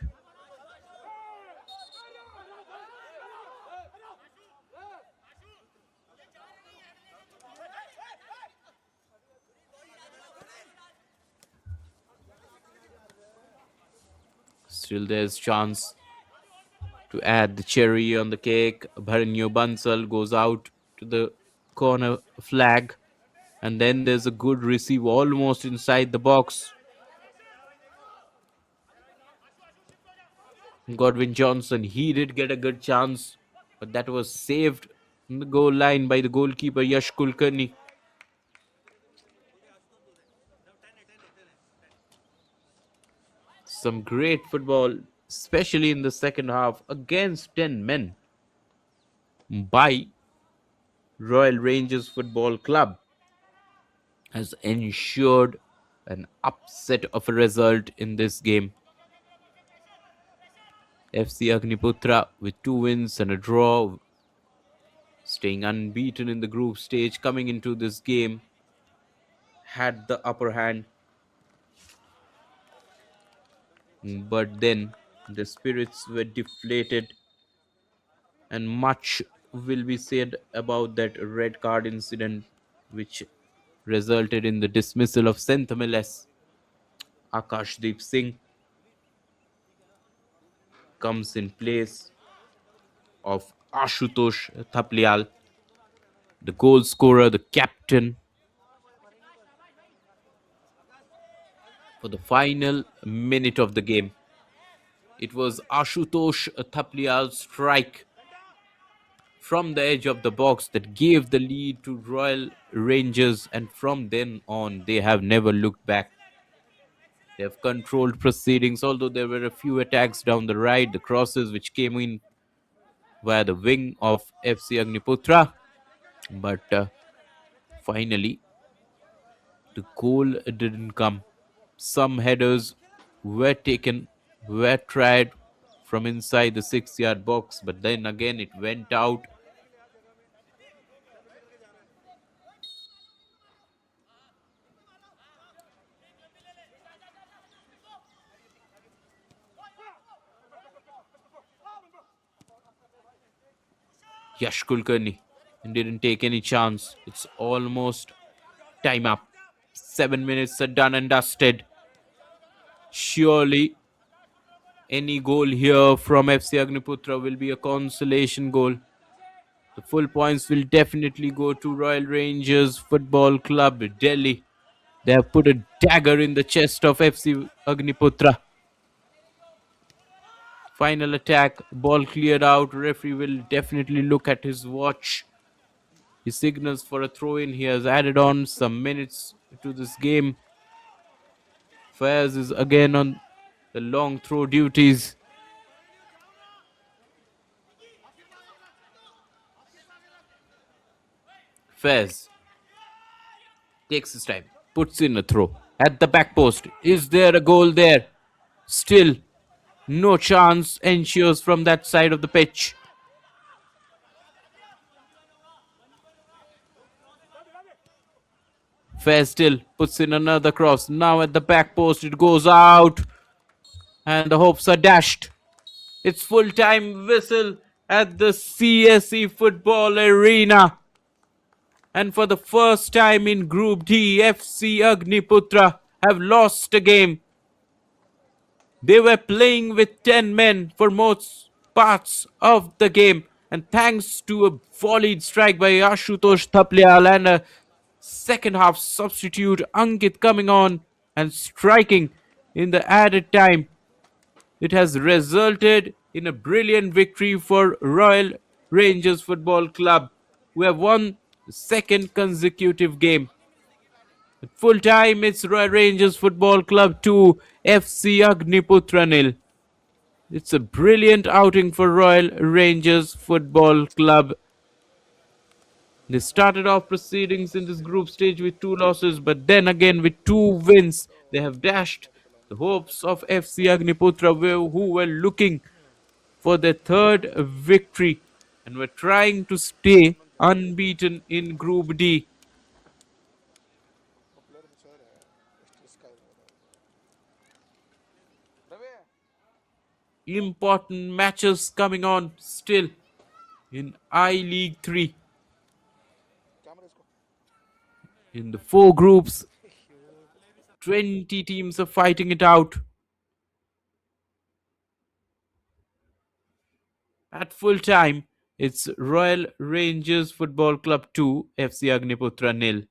Still, there's chance to add the cherry on the cake. Bharanyo Bansal goes out to the corner flag, and then there's a good receive almost inside the box. Godwin Johnson, he did get a good chance, but that was saved on the goal line by the goalkeeper Yash Kulkarni. Some great football, especially in the second half, against 10 men by Royal Rangers Football Club, has ensured an upset of a result in this game. FC Agniputra with 2 wins and a draw, staying unbeaten in the group stage, coming into this game, had the upper hand. But then the spirits were deflated, and much will be said about that red card incident, which resulted in the dismissal of Saint MLS. Akashdeep Singh comes in place of Ashutosh Thaplial, the goal scorer, the captain, for the final minute of the game. It was Ashutosh Thaplial's strike from the edge of the box that gave the lead to Royal Rangers, and from then on, they have never looked back. They have controlled proceedings, although there were a few attacks down the right, the crosses which came in via the wing of FC Agniputra. But finally, the goal didn't come. Some headers were taken, were tried from inside the 6-yard box, but then again it went out. Yash Kulkarni didn't take any chance. It's almost time up. 7 minutes are done and dusted. Surely any goal here from FC Agniputra will be a consolation goal. The full points will definitely go to Royal Rangers Football Club Delhi. They have put a dagger in the chest of FC Agniputra. Final attack, ball cleared out. Referee will definitely look at his watch. He signals for a throw in. He has added on some minutes to this game. Fairs is again on the long throw duties. Fairs takes his time, puts in a throw at the back post. Is there a goal there? Still, no chance ensures from that side of the pitch. Fair still puts in another cross. Now at the back post, it goes out, and the hopes are dashed. It's full-time whistle at the CSE Football Arena. And for the first time in Group D, FC Agniputra have lost a game. They were playing with 10 men for most parts of the game. And thanks to a volleyed strike by Ashutosh Thaplial and a second half substitute Ankit coming on and striking in the added time, it has resulted in a brilliant victory for Royal Rangers Football Club, who have won the second consecutive game. At full time, it's Royal Rangers Football Club 2, FC Agniputra nil. It's a brilliant outing for Royal Rangers Football Club. They started off proceedings in this group stage with 2 losses, but then again with 2 wins, They have dashed the hopes of FC Agniputhra, who were looking for their third victory and were trying to stay unbeaten in Group D. Important matches coming on still in I League 3. In the four groups, 20 teams are fighting it out. At full time, it's Royal Rangers Football Club 2, FC Agniputhra nil.